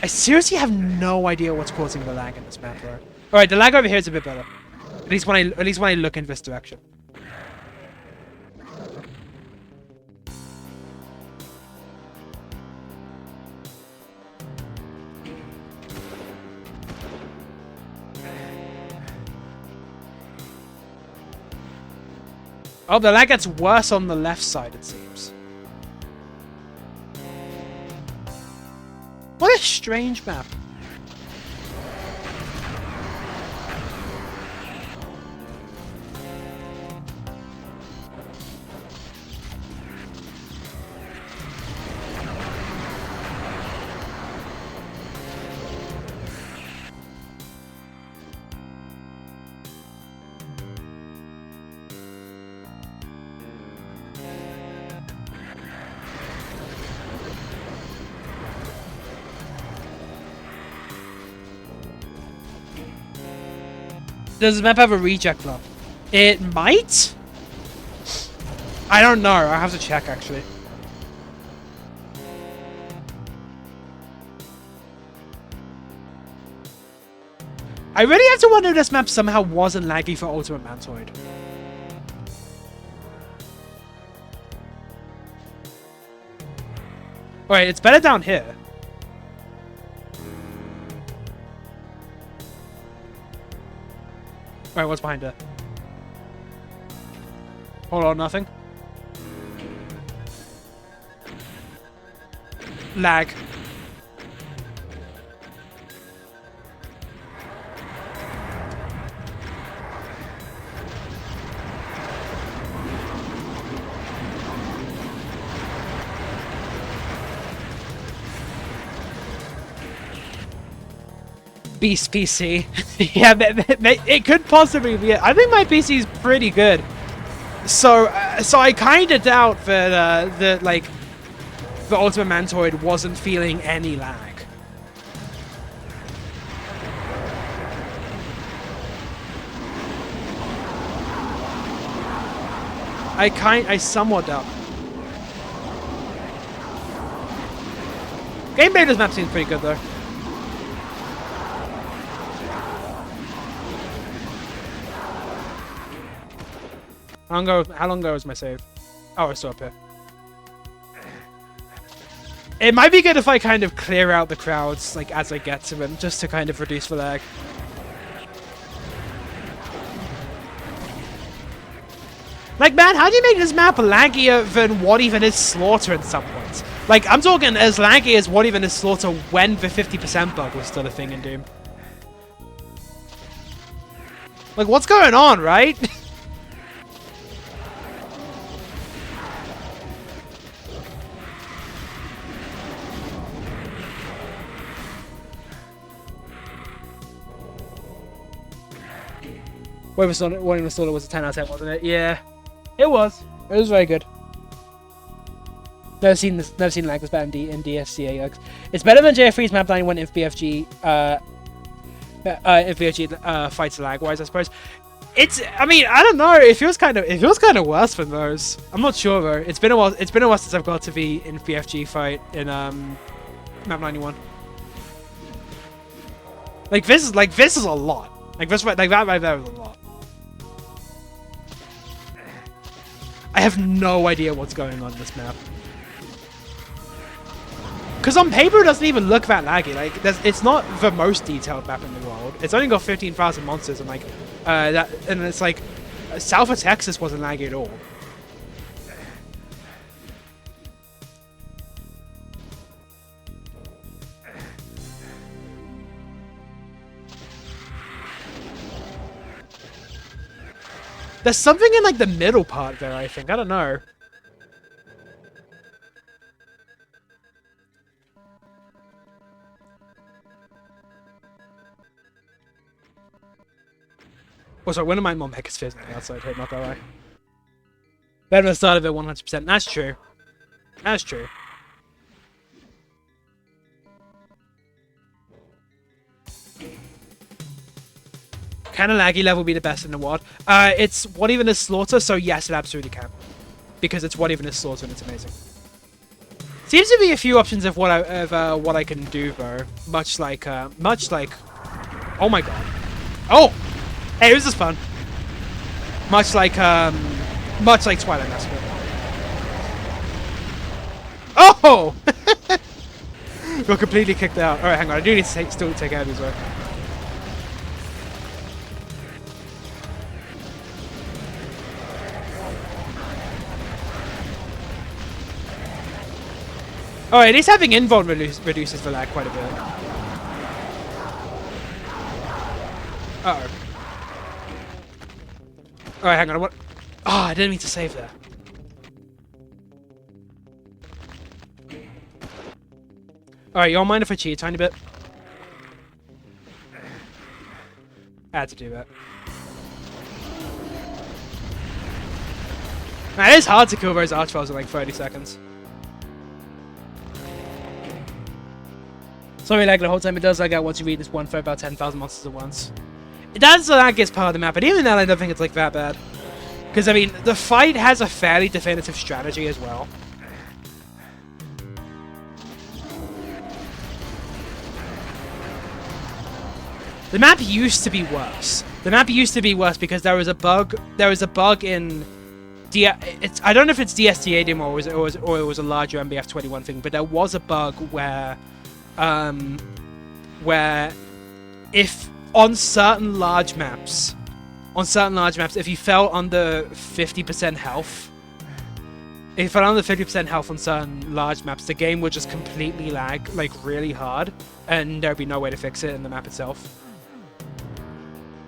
I seriously have no idea what's causing the lag in this map, bro. All right, the lag over here is a bit better. At least when I look in this direction. Oh, the lag gets worse on the left side, it seems. What a strange map. does the map have a reject club? It might? I don't know. I have to check, actually. I really have to wonder if this map somehow wasn't laggy for Ultimate Mantoid. Alright, it's better down here. Alright, what's behind her? Hold on, nothing. Lag. Beast PC. Yeah, it could possibly be it. I think my PC is pretty good. So I kind of doubt that the Ultimate Mantoid wasn't feeling any lag. I somewhat doubt. Gameplay of this map seems pretty good though. How long ago was my save? Oh, it's still up here. It might be good if I kind of clear out the crowds like as I get to them, just to kind of reduce the lag. Like, man, how do you make this map laggier than what even is Slaughter in some points? Like, I'm talking as laggy as what even is Slaughter when the 50% bug was still a thing in Doom. Like, what's going on, right? What Installer was a 10 out of 10, wasn't it? Yeah, it was. It was very good. Never seen lag this bad in DSCA. It's better than JF3's map 91 if BFG fights lag wise, I suppose. I mean, I don't know. It feels kind of worse than those. I'm not sure though. It's been a while since I've got to be in BFG fight in map 91. Like this is a lot. Like that right there is a lot. I have no idea what's going on in this map. Because on paper it doesn't even look that laggy. Like it's not the most detailed map in the world. It's only got 15,000 monsters and like and it's like south of Texas wasn't laggy at all. There's something in like the middle part there, I think. I don't know. Oh, sorry, when did my mom heck is fizzing outside? Hey, not that way. Better than the start of it 100%. That's true. That's true. Can a laggy level be the best in the world? It's What Even Is Slaughter, so yes, it absolutely can. Because it's What Even Is Slaughter and it's amazing. Seems to be a few options of what I can do though. Much like, oh my god. Oh! Hey, this is fun. Much like Twilight Massacre. Oh! Got completely kicked out. Alright, hang on, I do need to still take out these though. Alright, at least having invuln reduces the lag quite a bit. Uh-oh. Alright, hang on. What? Oh, I didn't mean to save there. Alright, you don't mind if I cheat a tiny bit? I had to do that. Man, it is hard to kill those archviles in like 30 seconds. Sorry, lag the whole time. It does lag out once you read this one for about 10,000 monsters at once. That's the laggiest part of the map, but even then I don't think it's like that bad. Because I mean, the fight has a fairly definitive strategy as well. The map used to be worse. The map used to be worse because there was a bug. There was a bug in I don't know if it's DSTAdium or it was a larger MBF21 thing, but there was a bug where if on certain large maps, if you fell under 50% health, if you fell under 50% health on certain large maps, the game would just completely lag, like really hard, and there'd be no way to fix it in the map itself.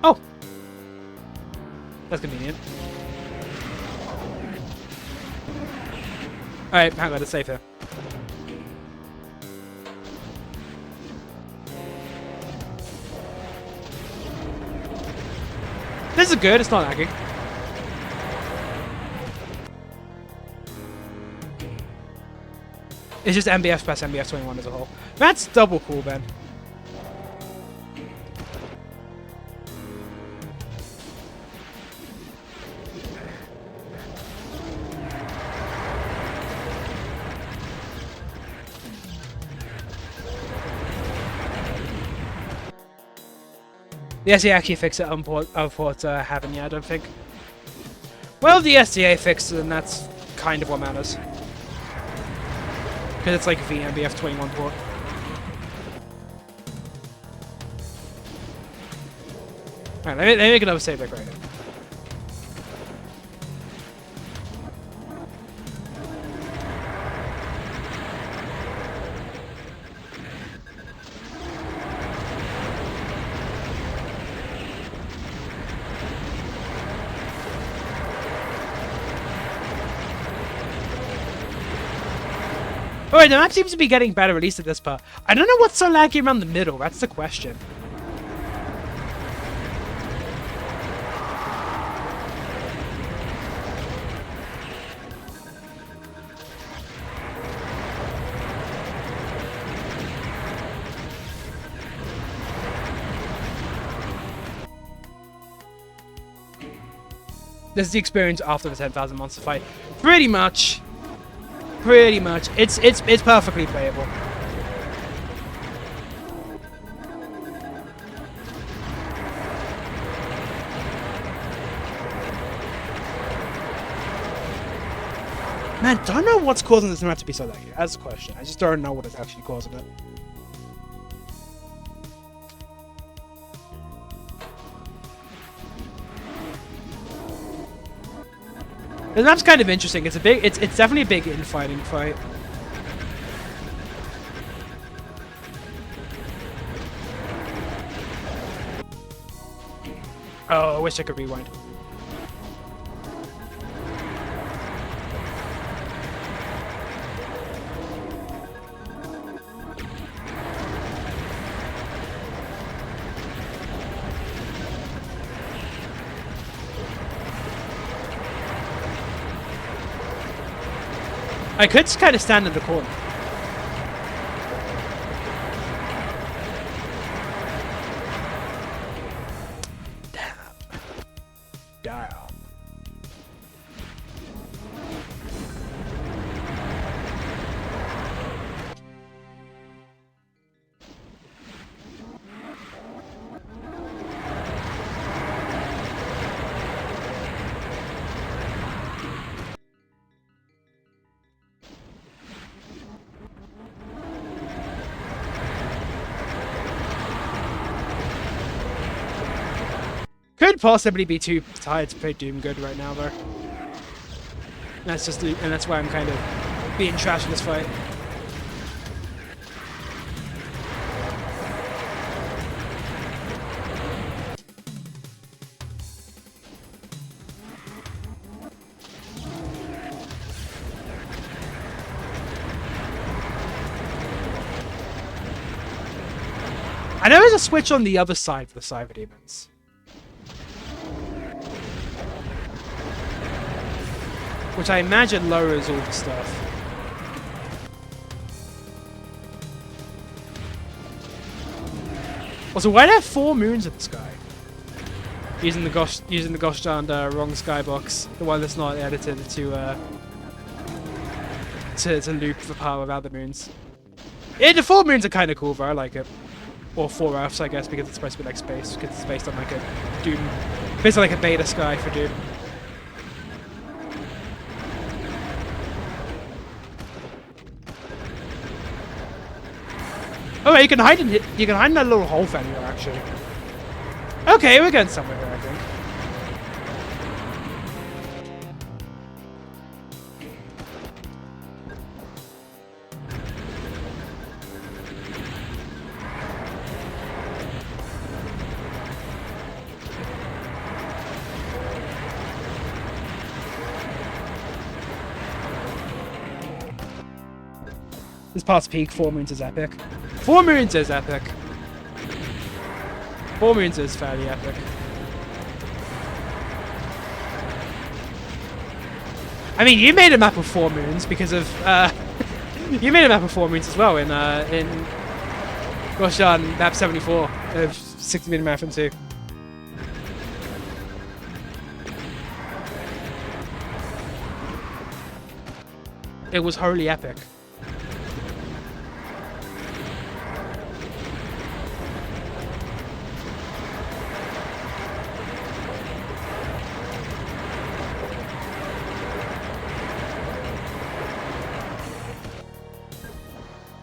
Oh, that's convenient. Alright, hang on, it's safe here. This is good, it's not lagging. It's just MBF plus MBF21 as a whole. That's double cool, Ben. The SDA actually fixed it on port haven't yet, I don't think. Well, the SDA fixed it, and that's kind of what matters. Because it's like VMBF21 port. Alright, let me make another save back right here. Alright, the map seems to be getting better, at least at this part. I don't know what's so laggy around the middle, that's the question. This is the experience after the 10,000 monster fight. Pretty much. Pretty much. It's perfectly playable. Man, don't know what's causing this map to be so laggy. That's the question. I just don't know what is actually causing it. The map's kind of interesting. It's definitely a big infighting fight. Oh, I wish I could rewind. I could just kind of stand in the corner. Damn. Damn. Could possibly be too tired to play Doom good right now, though. That's just, and that's why I'm kind of being trash in this fight. I know there's a switch on the other side for the Cyber Demons. Which I imagine lowers all the stuff. Also, why do I have 4 moons in the sky? using the gosh darned wrong skybox, the one that's not edited to loop the power without the moons. Yeah, the 4 moons are kind of cool, though. I like it. Or 4 Earths, I guess, because it's supposed to be like space. Because it's based on like a Doom, based on like a beta sky for Doom. Oh, wait, you can hide in that little hole venue actually. Okay, we're getting somewhere here, I think. This part's peak. 4 moons is epic. 4 moons is epic. 4 moons is fairly epic. I mean, you made a map of 4 moons because of you made a map of 4 moons as well in gosh darn map 74 of 60-minute marathon 2. It was wholly epic.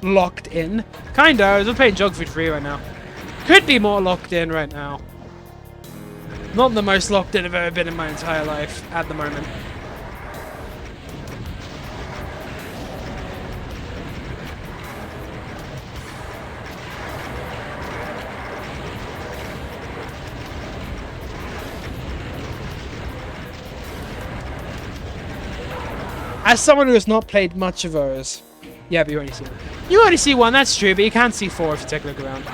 Locked in. Kinda, I was playing Geography 3 right now. Could be more locked in right now. Not the most locked in I've ever been in my entire life at the moment. As someone who has not played much of those, yeah, but you only see one. You only see one, that's true, but you can't see 4 if you take a look around.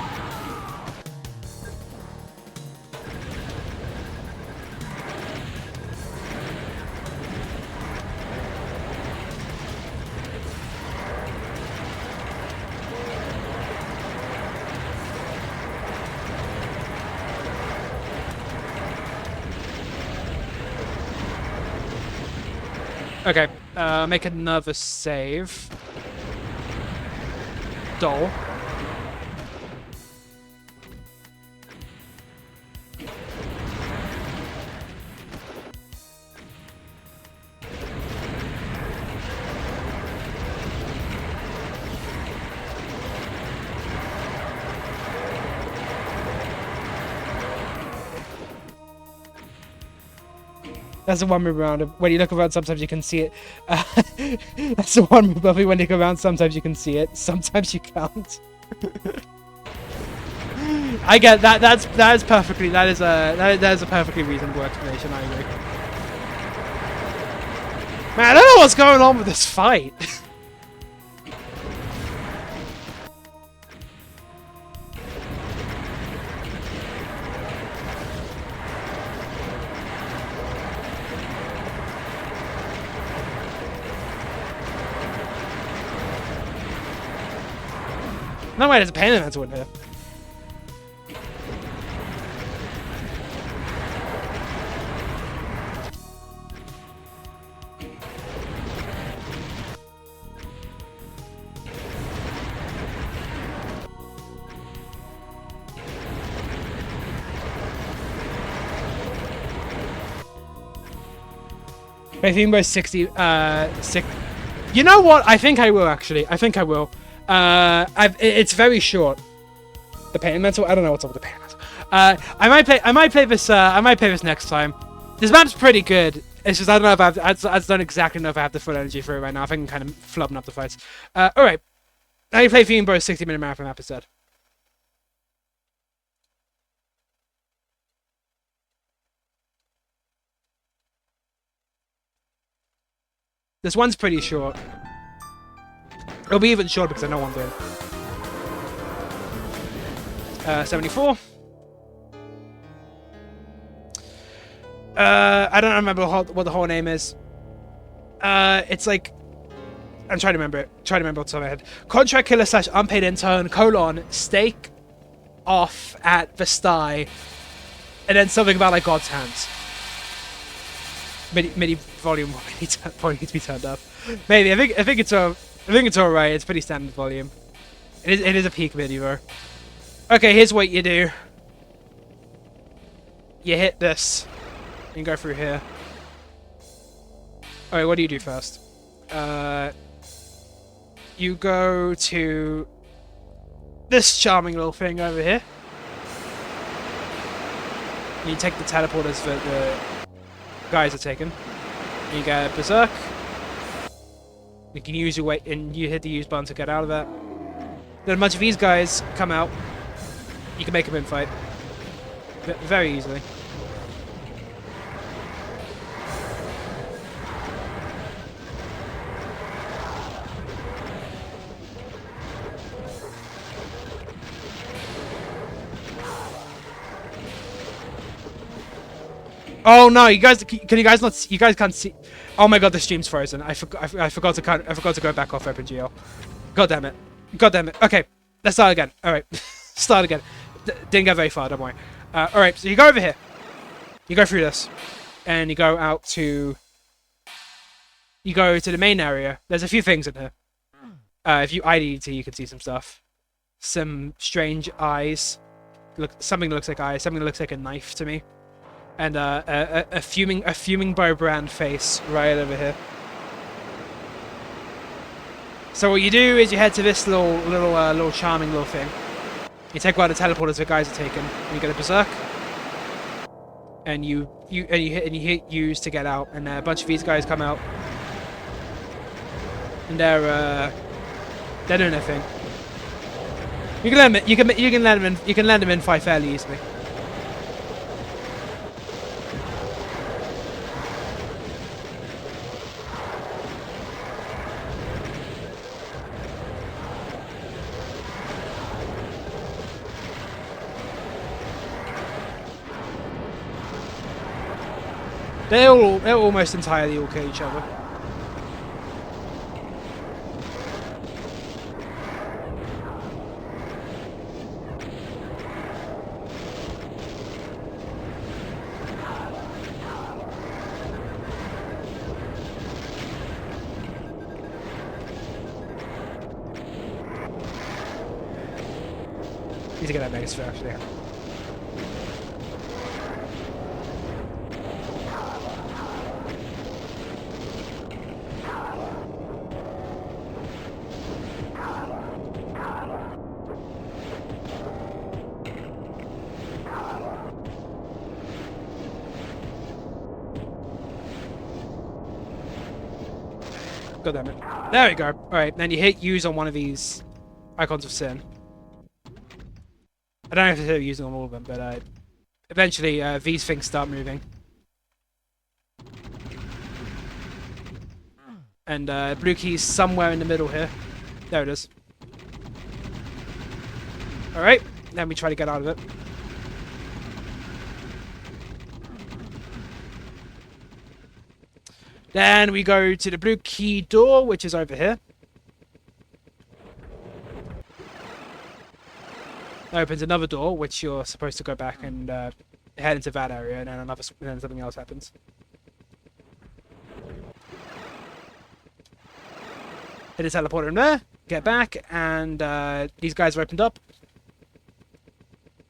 Okay, make another save. Doll. That's the one move around. When you look around, sometimes you can see it. That's the one move, Buffy. When you go around, sometimes you can see it. Sometimes you can't. I get that. That is a perfectly reasonable explanation. I agree. Man, I don't know what's going on with this fight. No way, there's a pain elemental in here. I think about 60, You know what? I think I will, actually. I think I will. It's very short. The pain elemental? I don't know what's up with the pain elemental. I might play this next time. This map's pretty good. It's just I don't know if I don't exactly know if I have the full energy for it right now. I think I'm kind of flubbing up the fights. Alright. I play Fiend Bros 60-minute marathon map instead. This one's pretty short. It'll be even shorter because I know what I'm doing. 74. I don't remember what the whole name is. It's like... I'm trying to remember it. Trying to remember what's on my head. Contract killer / unpaid intern, : stake off at the sty. And then something about like God's hands. MIDI volume probably needs to be turned up. Maybe I think it's alright. It's pretty standard volume. It is a peak MIDI though. Okay, here's what you do. You hit this. You go through here. Alright, what do you do first? You go to this charming little thing over here. You take the teleporters that the guys are taking. You get Berserk. You can use your weight, and you hit the use button to get out of that. Then a bunch of these guys come out. You can make them in fight very easily. Oh no! You guys, can you guys not? You guys can't see. Oh my god, the stream's frozen. I forgot to go back off OpenGL. God damn it! God damn it! Okay, let's start again. All right, start again. Didn't get very far. Don't worry. All right, so you go over here. You go through this, and you go out to. You go to the main area. There's a few things in here. If you IDT, you can see some stuff. Some strange eyes. Something that looks like eyes. Something that looks like a knife to me. And a fuming bow brand face right over here. So what you do is you head to this little charming little thing. You take one of the teleporters the guys are taking, and you get a berserk. And you hit use to get out, and a bunch of these guys come out, and they're doing their thing. You can land them in fight fairly easily. They'll almost entirely all kill each other. Need to get that Megasphere actually. God damn it. There we go. Alright, then you hit use on one of these icons of sin. I don't have to hit use on all of them, but eventually these things start moving. And blue key's somewhere in the middle here. There it is. Alright, then we try to get out of it. Then we go to the blue key door, which is over here. That opens another door, which you're supposed to go back and head into that area, and then something else happens. Hit a teleporter in there, get back, and these guys are opened up.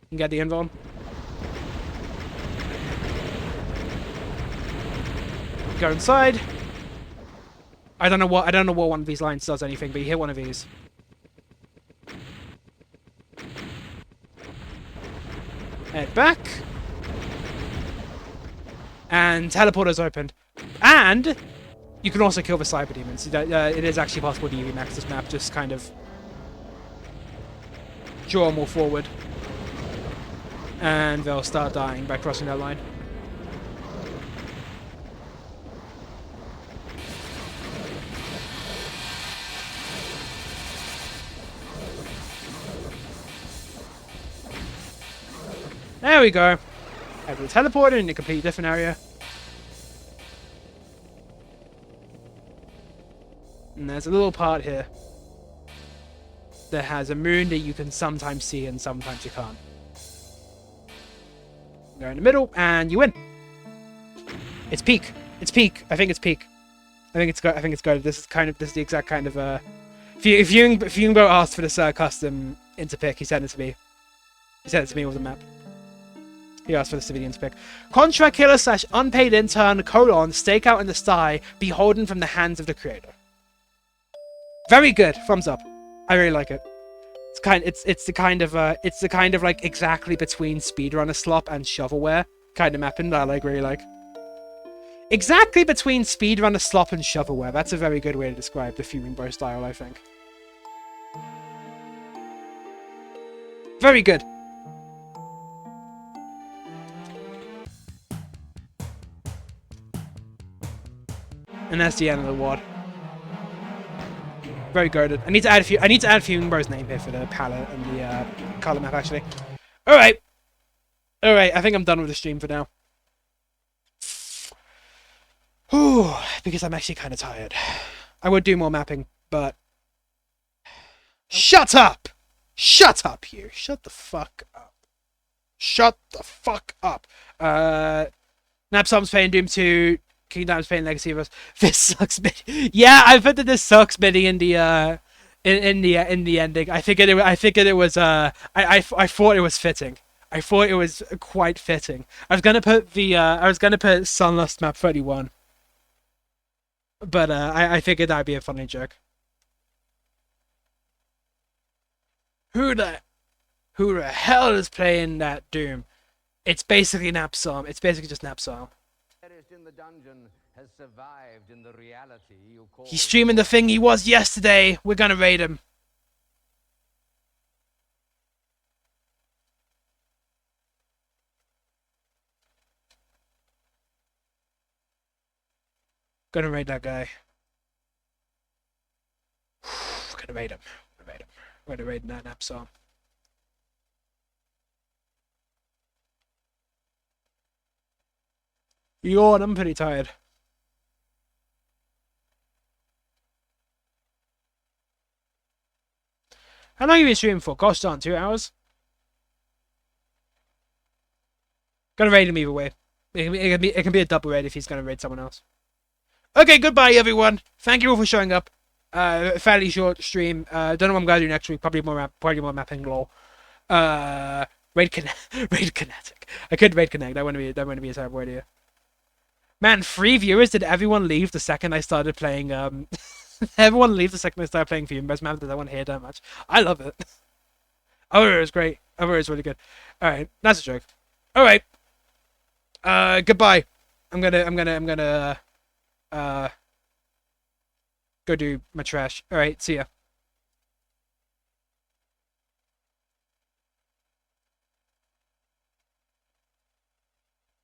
You can get the invuln. Go inside. I don't know what one of these lines does anything, but you hit one of these. Head back. And teleporter's opened. And you can also kill the cyber demons. It is actually possible to UV max this map, just kind of draw more forward. And they'll start dying by crossing that line. There we go. Everyone teleported in a completely different area. And there's a little part here that has a moon that you can sometimes see and sometimes you can't. Go in the middle, and you win. It's peak. It's peak. I think it's peak. I think it's good. I think it's good. This is the exact kind of If Fumbo asked for this custom into pick, he sent it to me. He sent it to me with a map. He asked for the civilians pick. Contract killer / unpaid intern : stakeout in the sty, beholden from the hands of the creator. Very good. Thumbs up. I really like it. It's the kind of like exactly between speedrunner slop and shovelware kind of mapping that I really like. Exactly between speedrunner slop and shovelware. That's a very good way to describe the Fuming Bro style, I think. Very good. And that's the end of the ward. Very goated. I need to add Fuming Bro's name here for the palette and the color map actually. Alright. Alright, I think I'm done with the stream for now. Whew, because I'm actually kind of tired. I would do more mapping, but... Shut up! Shut up, you! Shut the fuck up. Shut the fuck up. Napsom's playing Doom 2. Kingdom's playing Legacy of Us. This sucks, Midi. Yeah, I put that this sucks, Midi, in the ending. I figured it was I thought it was fitting. I thought it was quite fitting. I was gonna put Sunlust map 31. But I figured that'd be a funny joke. Who the hell is playing that Doom? It's basically Napsom. It's basically just Napsom. In the dungeon has survived in the reality you call. He's streaming the thing he was yesterday. We're gonna raid him. Gonna raid that guy. Gonna raid him. We're gonna raid that Napsom. Yawn, I'm pretty tired. How long have you been streaming for? Gosh darn, 2 hours? Gonna raid him either way. It can be a double raid if he's gonna raid someone else. Okay, goodbye everyone. Thank you all for showing up. Fairly short stream. Don't know what I'm gonna do next week. Probably more mapping lol. Raid Kinetic. I could raid Connect. That wouldn't be a terrible idea. Man, 3 viewers. Did everyone leave the second I started playing? Everyone leave the second I started playing Fuming Bro's map. Does anyone hear that much? I love it. Oh, it was great. Oh, it was really good. All right, that's a joke. All right. Goodbye. I'm gonna go do my trash. All right, see ya.